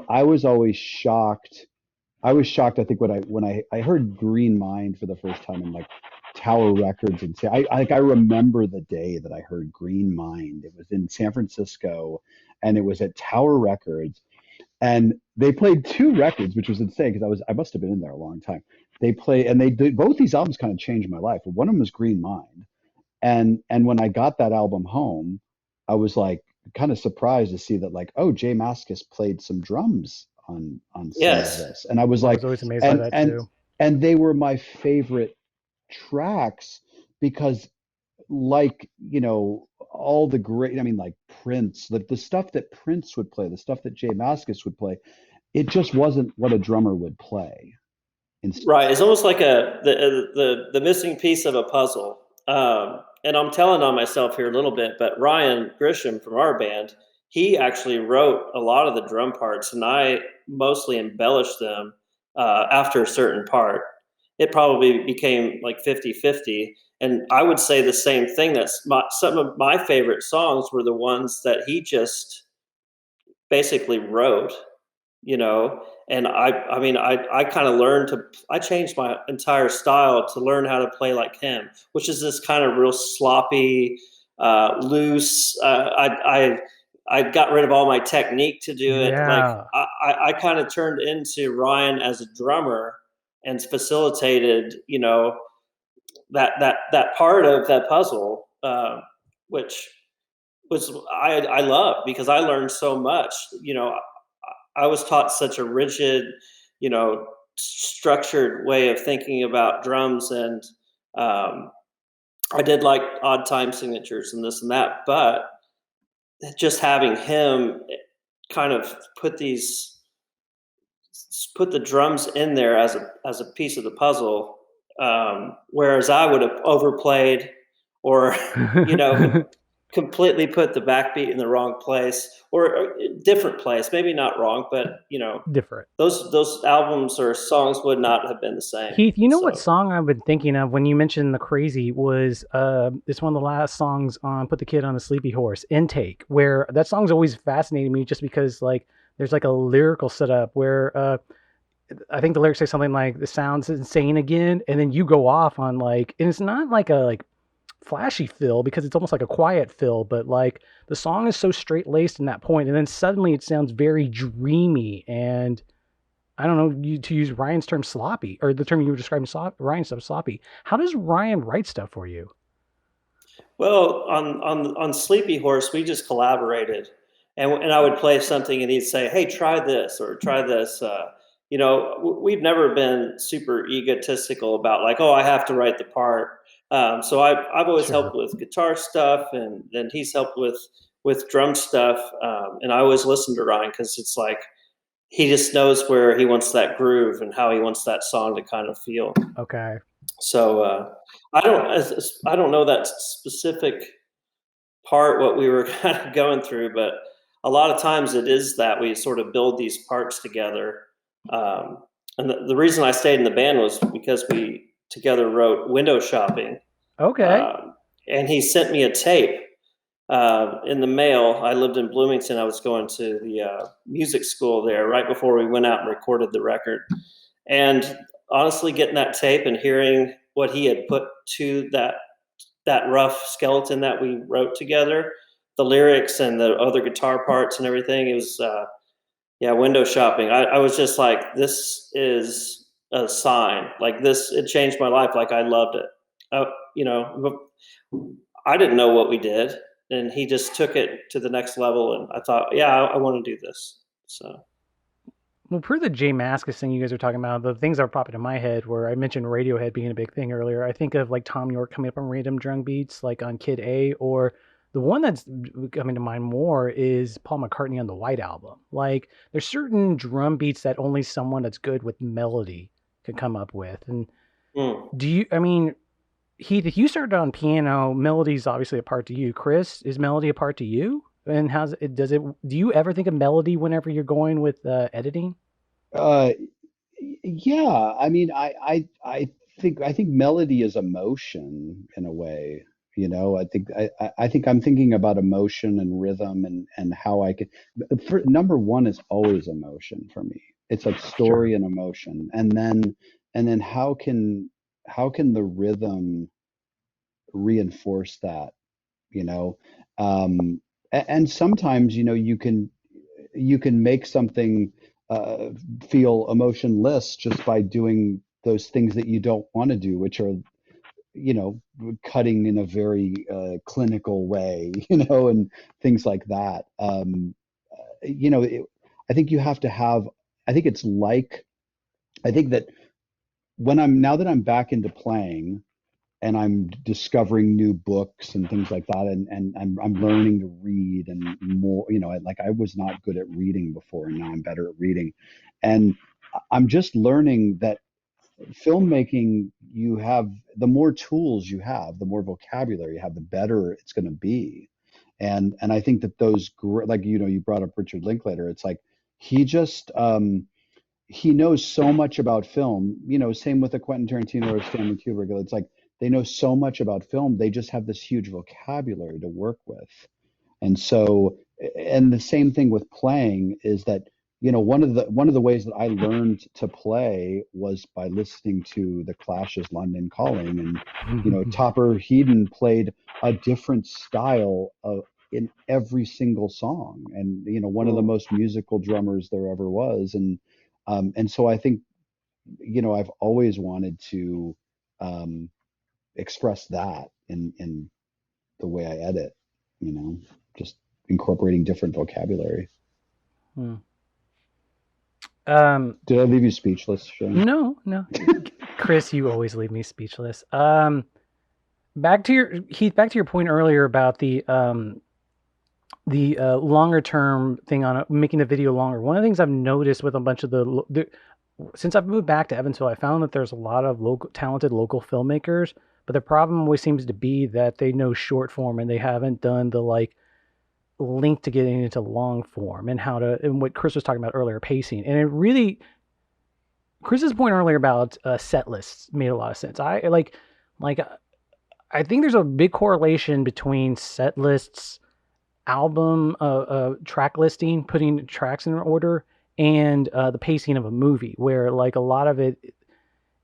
I was always shocked. I was shocked. I think when I heard Green Mind for the first time in like Tower Records and say I remember the day that I heard Green Mind. It was in San Francisco, and it was at Tower Records, and they played two records, which was insane because I must have been in there a long time. They did both these albums kind of changed my life. One of them was Green Mind, and when I got that album home, I was like kind of surprised to see that like, oh, Jay Mascis played some drums on some of Yes. this. And I was I was like, always amazed by and that and too. and they were my favorite tracks because like, all the great, I mean, like Prince, the stuff that Prince would play, the stuff that Jay Mascis would play, it just wasn't what a drummer would play. Right. It's almost like the missing piece of a puzzle. And I'm telling on myself here a little bit, but Ryan Grisham from our band, he actually wrote a lot of the drum parts, and I mostly embellished them after a certain part. It probably became like 50-50. And I would say the same thing. Some of my favorite songs were the ones that he just basically wrote, you know. And I mean, I kind of I changed my entire style to learn how to play like him, which is this kind of real sloppy, loose. I got rid of all my technique to do it. Like Yeah. I kind of turned into Ryan as a drummer and facilitated, that part of that puzzle, which was I love, because I learned so much. I was taught such a rigid, structured way of thinking about drums, and um, I did like odd time signatures and this and that, but just having him kind of put the drums in there as a piece of the puzzle, whereas I would have overplayed, or completely put the backbeat in the wrong place, or a different place, maybe not wrong, but Different. those albums or songs would not have been the same. Heath, you know what So song I've been thinking of when you mentioned the crazy was it's one of the last songs on Put the Kid on the Sleepy Horse, Intake, where that song's always fascinated me just because like there's like a lyrical setup where I think the lyrics say something like "the sounds insane again," and then you go off on like, and it's not like a like flashy fill because it's almost like a quiet fill, but like the song is so straight laced in that point, and then suddenly it sounds very dreamy and I don't know, to use Ryan's term, sloppy, or the term you were describing Ryan's stuff, sloppy. How does Ryan write stuff for you? well, on Sleepy Horse, we just collaborated, and I would play something, and he'd say, "Hey, try this," or "Try this." We've never been super egotistical about like, "Oh, I have to write the part." So I've always Sure. helped with guitar stuff, and then he's helped with drum stuff, and I always listen to Ryan because it's like he just knows where he wants that groove and how he wants that song to kind of feel. Okay. So I don't know that specific part what we were kind of going through, but a lot of times it is that we sort of build these parts together. Um, and the reason I stayed in the band was because we together wrote Window Shopping, Okay. um, and he sent me a tape in the mail. I lived in Bloomington. I was going to the music school there right before we went out and recorded the record. And honestly, getting that tape and hearing what he had put to that rough skeleton that we wrote together, the lyrics and the other guitar parts and everything, it was yeah, Window Shopping. I was just like, this is a sign. Like this, it changed my life. Like I loved it. Uh, you know, I didn't know what we did, and he just took it to the next level. And I thought, yeah, I want to do this. So Well, per the Jay Mascis thing you guys were talking about, the things that are popping in my head where I mentioned Radiohead being a big thing earlier. I think of like Tom York coming up on random drum beats, like on Kid A, or the one that's coming to mind more is Paul McCartney on the White Album. Like, there's certain drum beats that only someone that's good with melody can come up with. And mm. do you, I mean, Heath, if you started on piano, melody's obviously a part to you. Chris, is melody a part to you? And do you ever think of melody whenever you're going with editing? Uh, yeah, I mean, I think melody is emotion in a way. I think I'm thinking about emotion and rhythm and how I can. Number one is always emotion for me. It's like Sure. story and emotion, and then how can the rhythm reinforce that? You know, um, and sometimes you can make something uh, feel emotionless just by doing those things that you don't want to do, which are you know cutting in a very clinical way, and things like that. I think you have to have. I think it's like. I think that now that I'm back into playing and I'm discovering new books and things like that, and I'm learning to read and more, like I was not good at reading before, and now I'm better at reading, and I'm just learning that filmmaking, you have the more tools you have, the more vocabulary you have, the better it's going to be, and I think that like you brought up Richard Linklater. It's like he just he knows so much about film. Same with a Quentin Tarantino or Stanley Kubrick. It's like they know so much about film. They just have this huge vocabulary to work with. And so, and the same thing with playing is that, one of the ways that I learned to play was by listening to the Clash's London Calling, and Topper Headon played a different style in every single song, and one of the Mm. most musical drummers there ever was, and so I think I've always wanted to um, express that in the way I edit. You know. just incorporating different vocabulary. Hmm. Did I leave you speechless, Shane? No. Chris, you always leave me speechless. Back to your point earlier about the longer term thing on making the video longer. One of the things I've noticed with a bunch of since I've moved back to Evansville, I found that there's a lot of talented local filmmakers, but the problem always seems to be that they know short form and they haven't done the link to getting into long form and what Chris was talking about earlier, pacing. And it really, Chris's point earlier about set lists made a lot of sense. I think there's a big correlation between set lists, album track listing, putting tracks in order, and the pacing of a movie, where a lot of it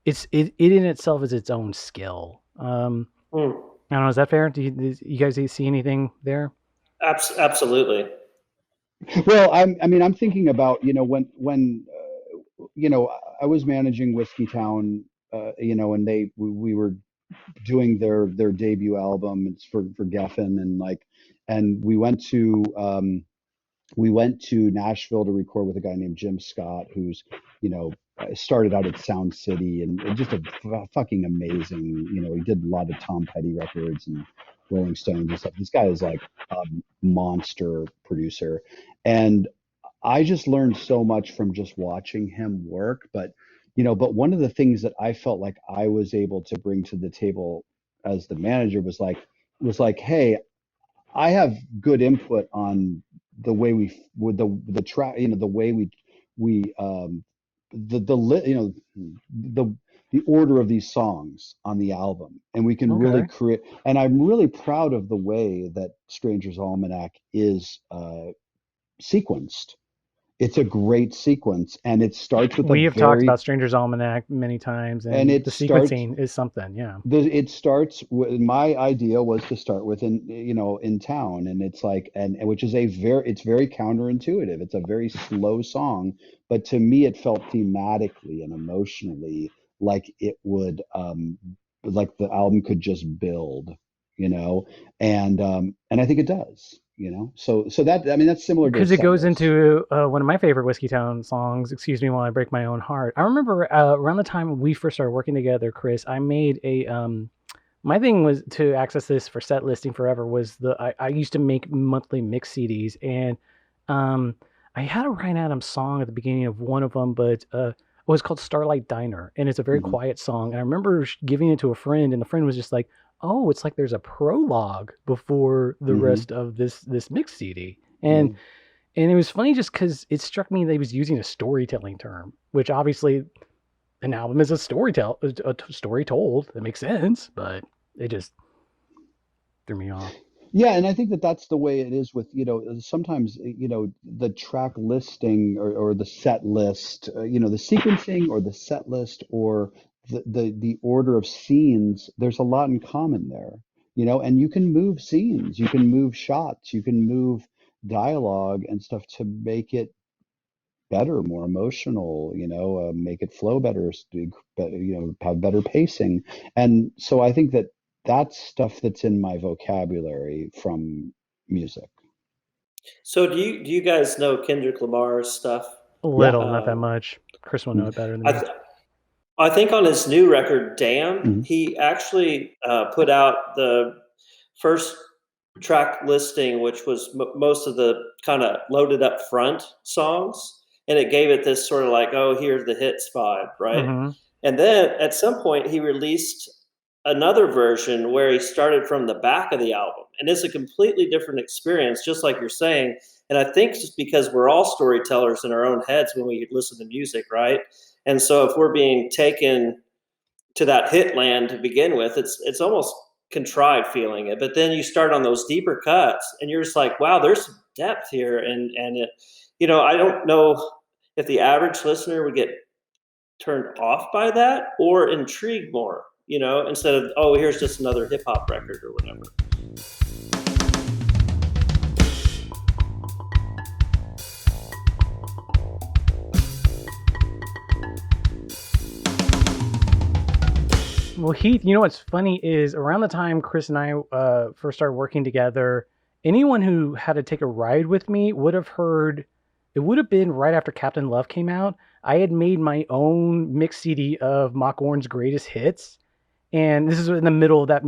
in itself is its own skill. I don't know, is that fair? Do you guys see anything there? Absolutely. Well, I'm thinking about, when I was managing Whiskey Town, and we were doing their debut album. It's for Geffen, and we went to Nashville to record with a guy named Jim Scott, who's, started out at Sound City and just a fucking amazing, he did a lot of Tom Petty records and Rolling Stones and stuff. This guy is like a monster producer. And I just learned so much from just watching him work. But one of the things that I felt like I was able to bring to the table as the manager was like, hey, I have good input on the way the track, the way the order of these songs on the album, and we can really create. And I'm really proud of the way that Stranger's Almanac is sequenced. It's a great sequence, and it starts with we have talked about Stranger's Almanac many times, and the sequencing is something. Yeah, it starts with, my idea was to start with in town, and it's which is it's very counterintuitive. It's a very slow song, but to me it felt thematically and emotionally like it would like the album could just build, and I think it does. So that, that's similar to, because it goes into one of my favorite Whiskey Town songs, Excuse Me While I Break My Own Heart. I remember around the time we first started working together, Chris, I made my thing was to access this for set listing forever was I used to make monthly mix CDs, and I had a Ryan Adams song at the beginning of one of them, but it was called Starlight Diner, and it's a very quiet song. And I remember giving it to a friend, and the friend was just like, oh, it's like there's a prologue before the rest of this mix CD. And it was funny just because it struck me that he was using a storytelling term, which obviously an album is a story told. That makes sense, but it just threw me off. Yeah, and I think that's the way it is with, sometimes, the track listing or the set list, the sequencing or the set list or the order of scenes, there's a lot in common there, and you can move scenes, you can move shots, you can move dialogue and stuff to make it better, more emotional, make it flow better, have better pacing. And so I think that's stuff that's in my vocabulary from music. So do you guys know Kendrick Lamar's stuff? A little, not that much. Chris will know it better than me. I think on his new record, Damn, he actually put out the first track listing, which was most of the kind of loaded up front songs. And it gave it this sort of like, oh, here's the hits vibe, right? And then at some point he released another version where he started from the back of the album. And it's a completely different experience, just like you're saying. And I think just because we're all storytellers in our own heads when we listen to music, right? And so if we're being taken to that hit land to begin with, it's almost contrived feeling it. But then you start on those deeper cuts and you're just like, wow, there's some depth here. And it, I don't know if the average listener would get turned off by that or intrigued more, instead of, oh, here's just another hip hop record or whatever. Well, Heath, what's funny is around the time Chris and I first started working together, anyone who had to take a ride with me would have heard. It would have been right after Captain Love came out. I had made my own mix CD of Mock Warren's greatest hits, and this is in the middle of that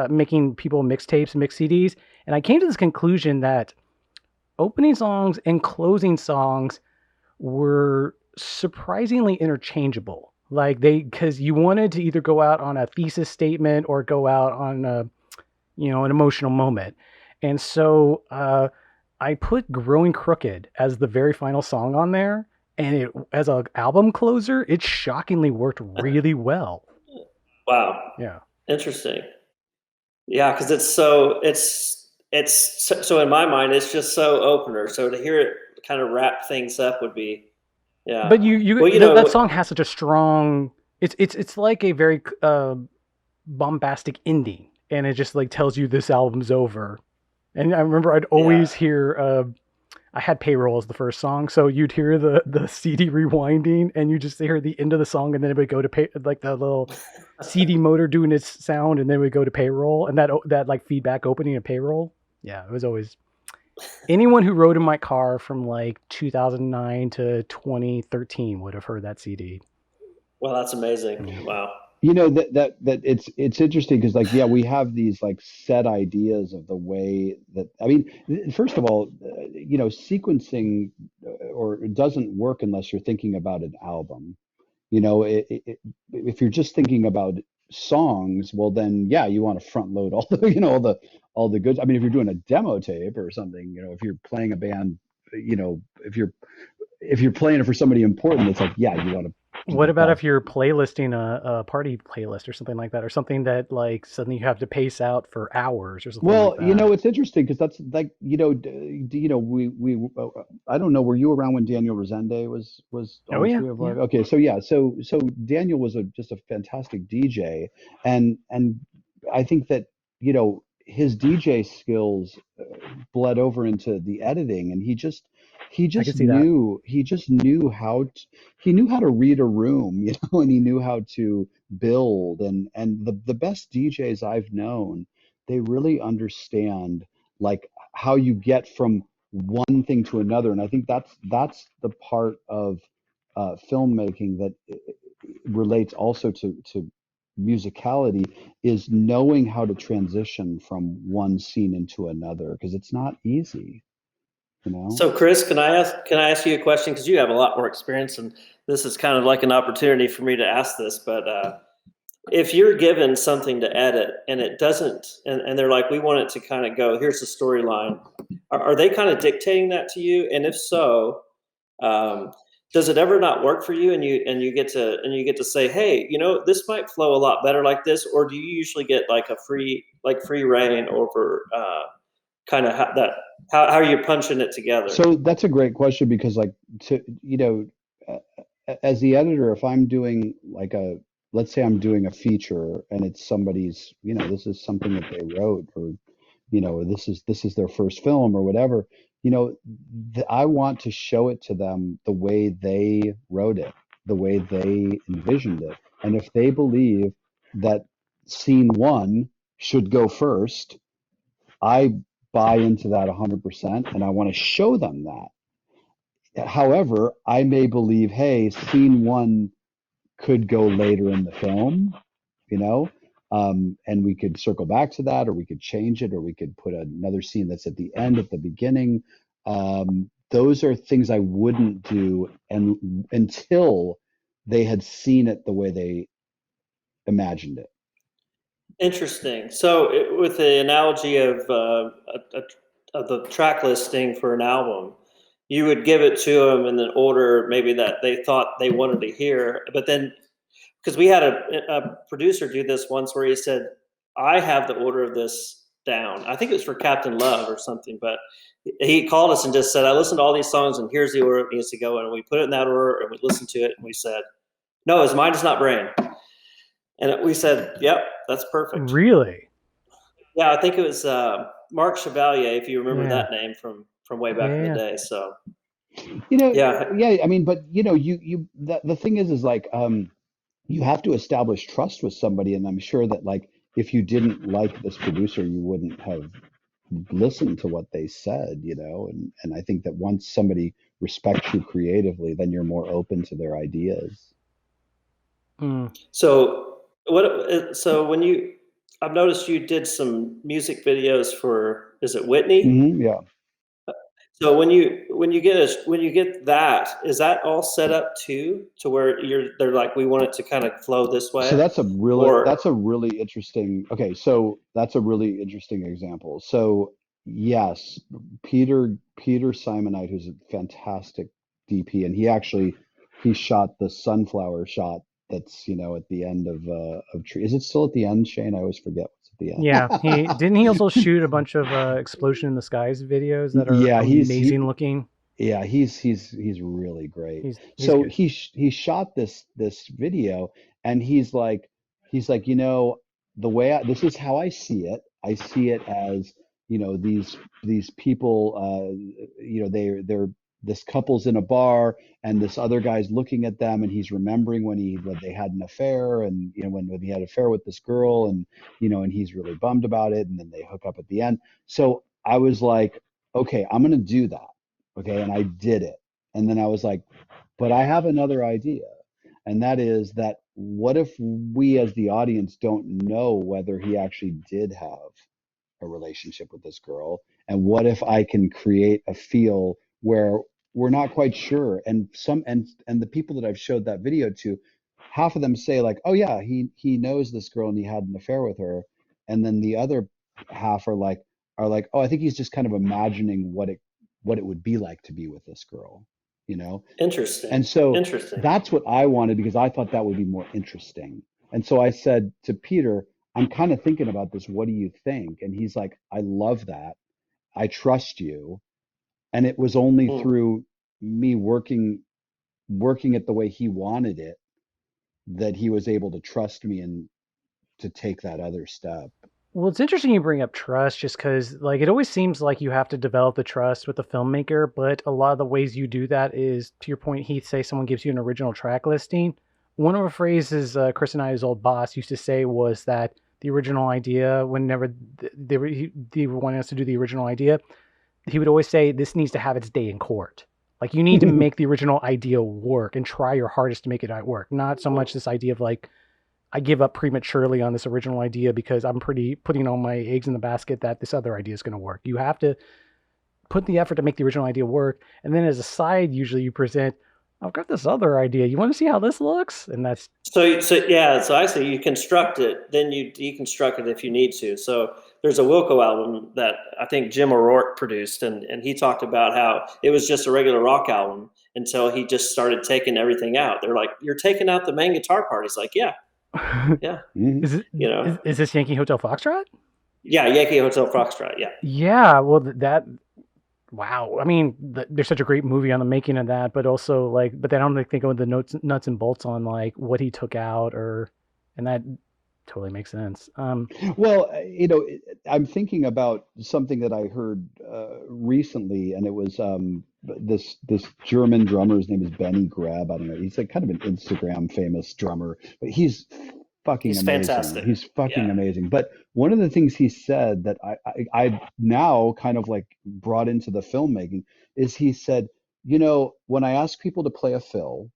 making people mixtapes and mix CDs. And I came to this conclusion that opening songs and closing songs were surprisingly interchangeable. Like because you wanted to either go out on a thesis statement or go out on an emotional moment. And so I put Growing Crooked as the very final song on there. And as an album closer, it shockingly worked really well. Wow. Yeah. Interesting. Yeah, because so in my mind, it's just so opener. So to hear it kind of wrap things up would be, yeah. But that song has such a strong. It's like a very bombastic ending, and it just like tells you this album's over. And I remember I'd always hear. I had Payroll as the first song, so you'd hear the CD rewinding, and you just hear the end of the song, and then it would go to like the little CD motor doing its sound, and then it would go to Payroll, and that like feedback opening of Payroll. Yeah, it was always anyone who rode in my car from like 2009 to 2013 would have heard that CD. Well, that's amazing. Wow. That it's interesting because like, yeah, we have these like set ideas of the way that, I mean, first of all, sequencing or it doesn't work unless you're thinking about an album. If you're just thinking about songs, well then, yeah, you want to front load all the, all the goods. I mean, if you're doing a demo tape or something, if you're playing a band, if you're playing it for somebody important, it's like, yeah, you want to. What about if you're playlisting a party playlist or something like that, or something that like suddenly you have to pace out for hours or something? Well, like that? It's interesting because that's like, we I don't know, were you around when Daniel Rosende was Oh on yeah, Tree of Life? Okay, so yeah, so Daniel was just a fantastic DJ, and I think that his DJ skills bled over into the editing, and he just knew how to read a room, and he knew how to build, and the best DJs I've known, they really understand like how you get from one thing to another, and I think that's the part of filmmaking that relates also to musicality, is knowing how to transition from one scene into another, because it's not easy. So, Chris, can I ask you a question? Because you have a lot more experience, and this is kind of like an opportunity for me to ask this. But if you're given something to edit and it doesn't, and they're like, we want it to kind of go, here's the storyline, are they kind of dictating that to you? And if so, does it ever not work for you? And you get to say, hey, this might flow a lot better like this, or do you usually get like a free reign over kind of how are you punching it together? So that's a great question, because like as the editor, if I'm doing like let's say I'm doing a feature and it's somebody's, this is something that they wrote, or this is their first film or whatever, I want to show it to them the way they wrote it, the way they envisioned it. And if they believe that scene one should go first, I buy into that 100%, and I want to show them that. However, I may believe, hey, scene one could go later in the film, and we could circle back to that, or we could change it, or we could put another scene that's at the end, at the beginning. Those are things I wouldn't do until they had seen it the way they imagined it. Interesting. So, with the analogy of the track listing for an album, you would give it to them in the order maybe that they thought they wanted to hear. But then, because we had a producer do this once where he said, I have the order of this down. I think it was for Captain Love or something, but he called us and just said, I listened to all these songs and here's the order it needs to go. And we put it in that order and we listened to it and we said, no, his mind is not brain. And we said, yep, that's perfect. Really? Yeah, I think it was Mark Chevalier, if you remember that name from way back in the day. So, I mean, but the thing is like, you have to establish trust with somebody, and I'm sure that like if you didn't like this producer, you wouldn't have listen to what they said, and I think that once somebody respects you creatively, then you're more open to their ideas. Mm. So I've noticed you did some music videos for, is it Whitney? Yeah. So when you get that, is that all set up too, to where they're like, we want it to kind of flow this So way, that's a really or that's a really interesting okay, so that's a really interesting example. So yes, Peter Simonite, who's a fantastic DP, and he shot the sunflower shot that's at the end of Tree. Is it still at the end, Shane? I always forget what's at the Yeah, he also end. shoot a bunch of explosion in the skies videos that are Yeah, amazing looking. he's really great. He's So good. he shot this video, and he's like, the way this is how I see it. I see it as, these people, they're this couple's in a bar, and this other guy's looking at them, and he's remembering when they had an affair, and when he had an affair with this girl, and and he's really bummed about it, and then they hook up at the end. So I was like, okay, I'm gonna do that. Okay, and I did it. And then I was like, but I have another idea. And that is that, what if we as the audience don't know whether he actually did have a relationship with this girl? And what if I can create a feel where we're not quite sure? And the people that I've showed that video to, half of them say like, oh yeah, he knows this girl and he had an affair with her. And then the other half are like, oh, I think he's just kind of imagining what it would be like to be with this girl, you know? interesting, And so interesting. that's what I wanted, because I thought that would be more interesting. And so I said to Peter, I'm kind of thinking about this. What do you think? And he's like, I love that. I trust you. And it was only Hmm. through me working it the way he wanted it that he was able to trust me and to take that other step. Well, it's interesting you bring up trust, just because like it always seems like you have to develop the trust with the filmmaker, but a lot of the ways you do that is, to your point, Heath, say someone gives you an original track listing. One of the phrases Chris and I, his old boss, used to say was that the original idea, whenever they were wanting us to do the original idea, he would always say, this needs to have its day in court. Like, you need to make the original idea work and try your hardest to make it work. Not so much this idea of like, I give up prematurely on this original idea because I'm putting all my eggs in the basket that this other idea is going to work. You have to put the effort to make the original idea work. And then as a side, usually you present, I've got this other idea. You want to see how this looks? And that's So I say you construct it, then you deconstruct it if you need to. So there's a Wilco album that I think Jim O'Rourke produced, and he talked about how it was just a regular rock album until he just started taking everything out. They're like, you're taking out the main guitar part. He's like, yeah, yeah, Mhm. is this Yankee Hotel Foxtrot? yeah, Yankee Hotel Foxtrot, yeah. Yeah, well, wow. I mean, there's such a great movie on the making of that, but also like, but they don't think of the nuts and bolts on like what he took out, and that totally makes sense. Well, I'm thinking about something that I heard recently, and it was this German drummer. His name is Benny Greb. I don't know. He's like kind of an Instagram famous drummer, but he's fucking He's amazing. fantastic. He's fucking Yeah. amazing. But one of the things he said that I now kind of like brought into the filmmaking is, he said, when I ask people to play a fill,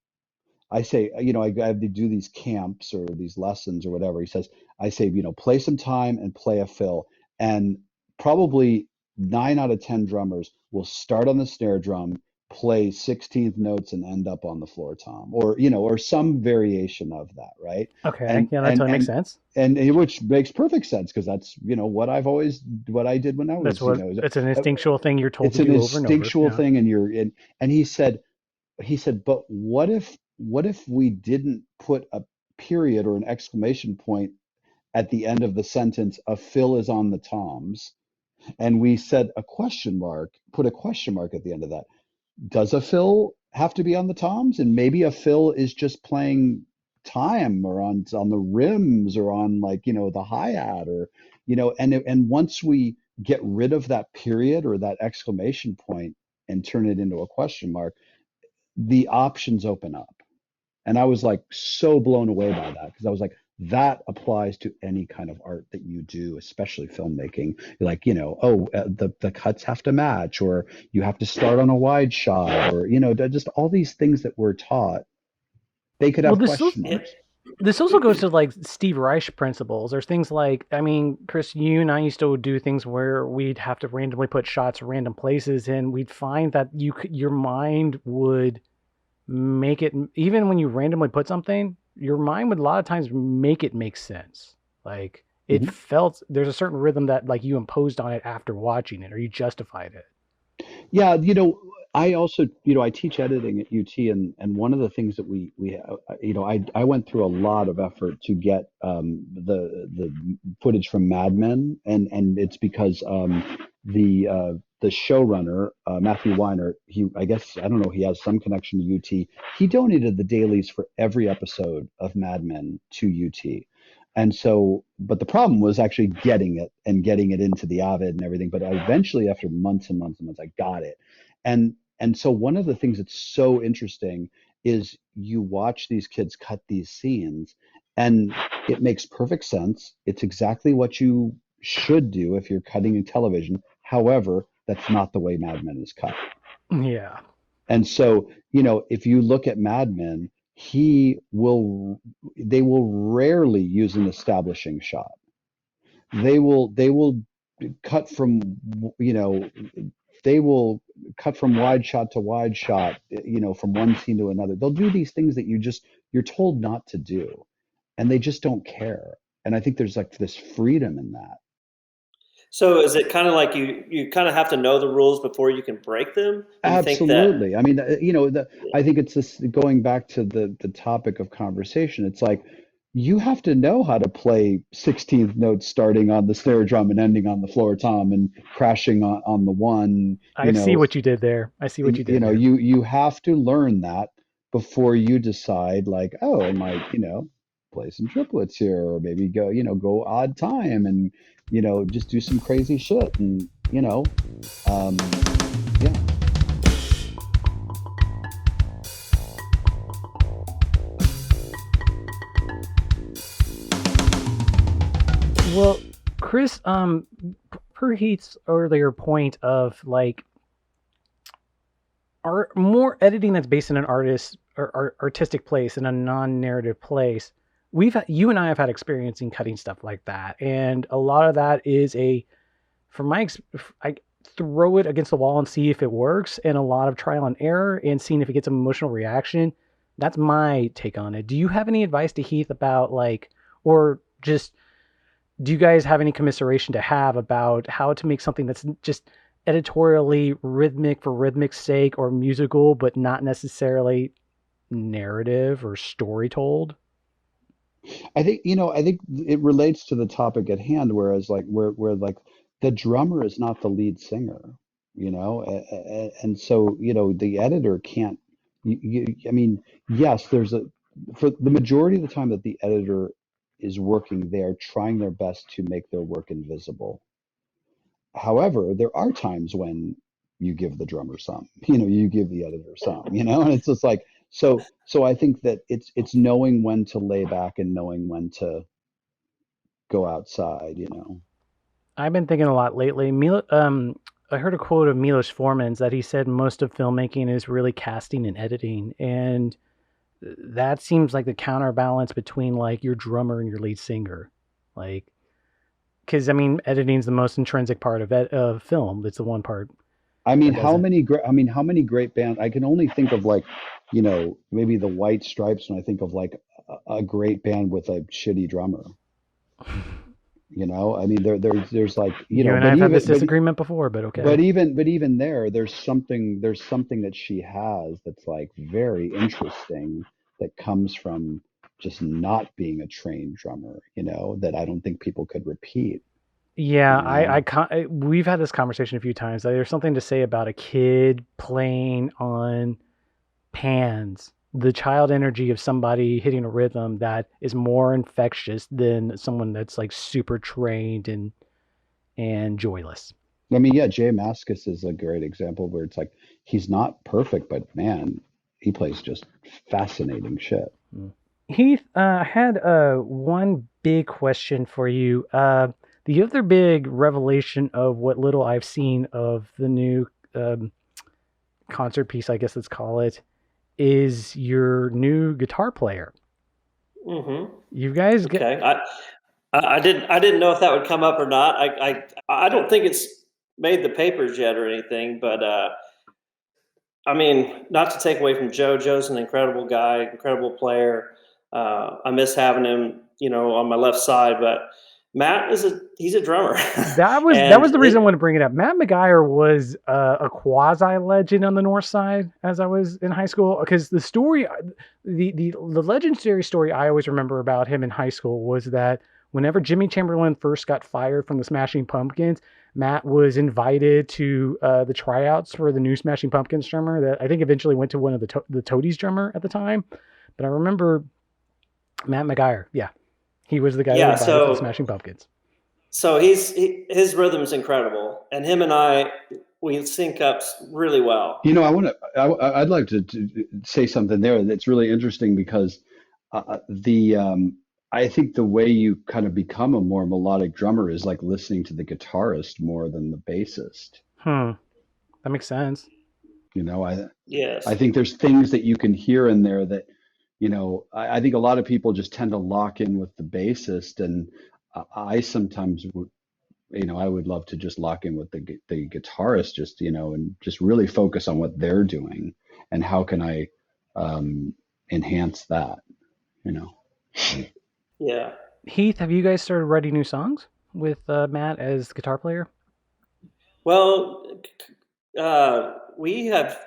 I say, I have to do these camps or these lessons or whatever. He says, I say, play some time and play a fill. And probably 9 out of 10 drummers will start on the snare drum, play 16th notes, and end up on the floor tom, or some variation of that, right? Okay, And yeah, that and totally makes and sense. which makes perfect sense, because that's what I did when I That's was, what it's an uh, instinctual thing you're told it's to an do over and over. instinctual Yeah. thing, and and he said, but what if we didn't put a period or an exclamation point at the end of the sentence, a fill is on the toms, and we said put a question mark at the end of that. Does a fill have to be on the toms? And maybe a fill is just playing time, or on the rims, or on, like, the hi-hat, or and once we get rid of that period or that exclamation point and turn it into a question mark, the options open up. And I was like so blown away by that, because I was like, that applies to any kind of art that you do, especially filmmaking. Like, the cuts have to match, or you have to start on a wide shot, or, just all these things that we're taught. They could Well, have question Yeah. marks. this also goes to like Steve Reich principles. There's things like, I mean, Chris, you and I used to do things where we'd have to randomly put shots in random places, and we'd find that your mind would make it, even when you randomly put something, your mind would a lot of times make it make sense. Like it Mhm. felt there's a certain rhythm that like you imposed on it after watching it, or you justified it. Yeah, I also, I teach editing at UT, and one of the things that I went through a lot of effort to get the footage from Mad Men, and it's because the showrunner Matthew Weiner, I guess, I don't know, he has some connection to UT. He donated the dailies for every episode of Mad Men to UT. And so, but the problem was actually getting it and getting it into the Avid and everything. But I eventually, after months and months and months, I got it. And so one of the things that's so interesting is you watch these kids cut these scenes, and it makes perfect sense. It's exactly what you should do if you're cutting in television. However, that's not the way Mad Men is cut. Yeah. And so, if you look at Mad Men, they will rarely use an establishing shot. They will cut from, you know, they will cut from wide shot to wide shot, from one scene to another. They'll do these things that you're told not to do, and they just don't care. And I think there's like this freedom in that. So is it kind of like you kind of have to know the rules before you can break them? Do you think that? Absolutely. I mean, I think it's this going back to the topic of conversation. It's like you have to know how to play 16th notes starting on the snare drum and ending on the floor tom and crashing on the one, I see what you did there. I see what you did there. you have to learn that before you decide like, oh, I might, play some triplets here, or maybe go odd time and, just do some crazy shit and, um, yeah. Well, Chris, per Heath's earlier point of like art, more editing that's based in an artist or artistic place in a non-narrative place. You and I have had experience in cutting stuff like that, and a lot of that is from I throw it against the wall and see if it works, and a lot of trial and error and seeing if it gets an emotional reaction. That's my take on it. Do you have any advice to Heath about like, or just do you guys have any commiseration to have about how to make something that's just editorially rhythmic for rhythmic's sake, or musical but not necessarily narrative or story told? I think it relates to the topic at hand, whereas like where like the drummer is not the lead singer, and so, the editor can't, I mean, yes, for the majority of the time that the editor is working, they're trying their best to make their work invisible. However, there are times when you give the drummer some, you give the editor some, and it's just like, so I think that it's knowing when to lay back and knowing when to go outside. I've been thinking a lot lately. I heard a quote of Milos Forman's that he said most of filmmaking is really casting and editing, and that seems like the counterbalance between like your drummer and your lead singer, like because I mean editing's the most intrinsic part of film. It's the one part I mean, that doesn't. how many great bands? I can only think of like, maybe the White Stripes when I think of like a great band with a shitty drummer. I mean, there's like, You and I but have had this even but disagreement before, but but okay. even but even there, there's something that she has that's like very interesting that comes from just not being a trained drummer, that I don't think people could repeat, Yeah, you know. we've had this conversation a few times. There's something to say about a kid playing on pans, the child energy of somebody hitting a rhythm that is more infectious than someone that's like super trained and joyless. I mean, yeah, Jay Mascis is a great example where it's like he's not perfect, but man, he plays just fascinating shit. Mm. Heath, I had one big question for you. The other big revelation of what little I've seen of the new concert piece, I guess let's call it, is your new guitar player. Mm-hmm. You guys get Okay. I didn't know if that would come up or not. I don't think it's made the papers yet or anything, but I mean, not to take away from Joe. Joe's an incredible guy, incredible player. I miss having him, on my left side. But Matt he's a drummer. that was the reason I wanted to bring it up. Matt Mcguire was a quasi legend on the North Side as I was in high school, because the story, the legendary story I always remember about him in high school was that whenever Jimmy Chamberlain first got fired from the Smashing Pumpkins, Matt was invited to the tryouts for the new Smashing Pumpkins drummer that I think eventually went to one of the Toadies drummer at the time. But I remember Matt Mcguire. Yeah, he was the guy who invited to the Smashing Pumpkins. So his rhythm's incredible, and him and we sync up really well. I'd like to say something there that's really interesting, because I think the way you kind of become a more melodic drummer is like listening to the guitarist more than the bassist. That makes sense. Yes. I think there's things that you can hear in there that, I think a lot of people just tend to lock in with the bassist, and I sometimes would, I would love to just lock in with the guitarist, just, and just really focus on what they're doing and how can I enhance that, Yeah. Heath, have you guys started writing new songs with Matt as guitar player? Well, we have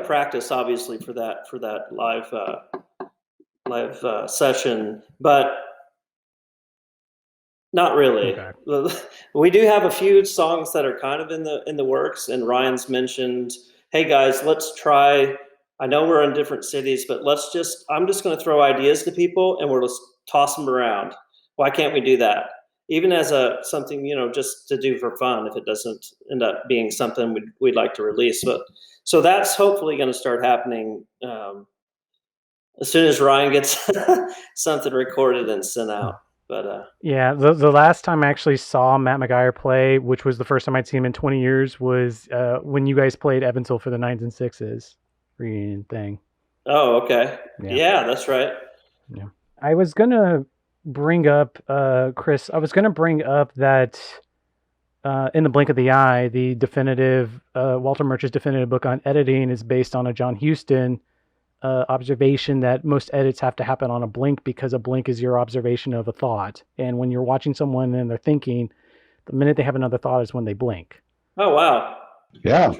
practice obviously for that live session, but not really. Okay. We do have a few songs that are kind of in the works, and Ryan's mentioned, hey guys, let's try. I know we're in different cities, but I'm just going to throw ideas to people and we'll just toss them around. Why can't we do that? Even as something, just to do for fun, if it doesn't end up being something we'd like to release. So that's hopefully going to start happening as soon as Ryan gets something recorded and sent out. But yeah, the last time I actually saw Matt Mcguire play, which was the first time I'd seen him in 20 years, was when you guys played Evansville for the 9s and 6s reunion thing. Oh, okay. Yeah, that's right. Yeah. I was going to bring up, Chris, that In the Blink of the Eye, the definitive, Walter Murch's definitive book on editing is based on a John Huston observation that most edits have to happen on a blink, because a blink is your observation of a thought. And when you're watching someone and they're thinking, the minute they have another thought is when they blink. Oh, wow. Yeah.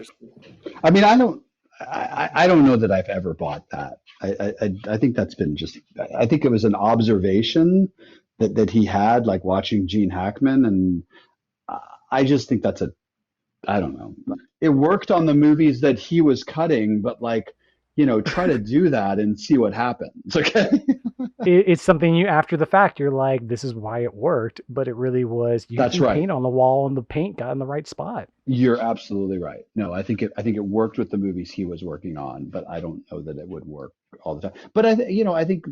I mean, I don't know that I've ever bought that. I think that's been I think it was an observation that he had, like watching Gene Hackman. And I just think that's I don't know. It worked on the movies that he was cutting, but try to do that and see what happens. Okay. It's something after the fact, you're like, this is why it worked, but it really was, that's right. Paint on the wall and the paint got in the right spot. You're absolutely right. No, I think it worked with the movies he was working on, but I don't know that it would work all the time. But I think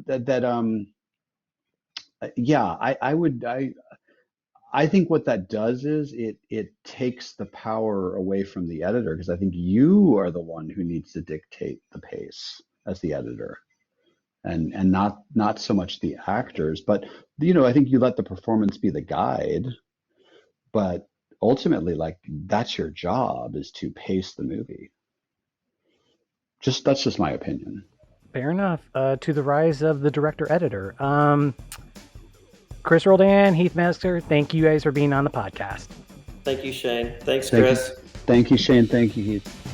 I think what that does is it takes the power away from the editor, because I think you are the one who needs to dictate the pace as the editor, and not so much the actors. But I think you let the performance be the guide, but ultimately, that's your job, is to pace the movie. That's just my opinion. Fair enough. To the rise of the director-editor. Chris Roldan, Heath Metzger, thank you guys for being on the podcast. Thank you, Shane. Thanks, Chris. Thank you, Shane. Thank you, Heath.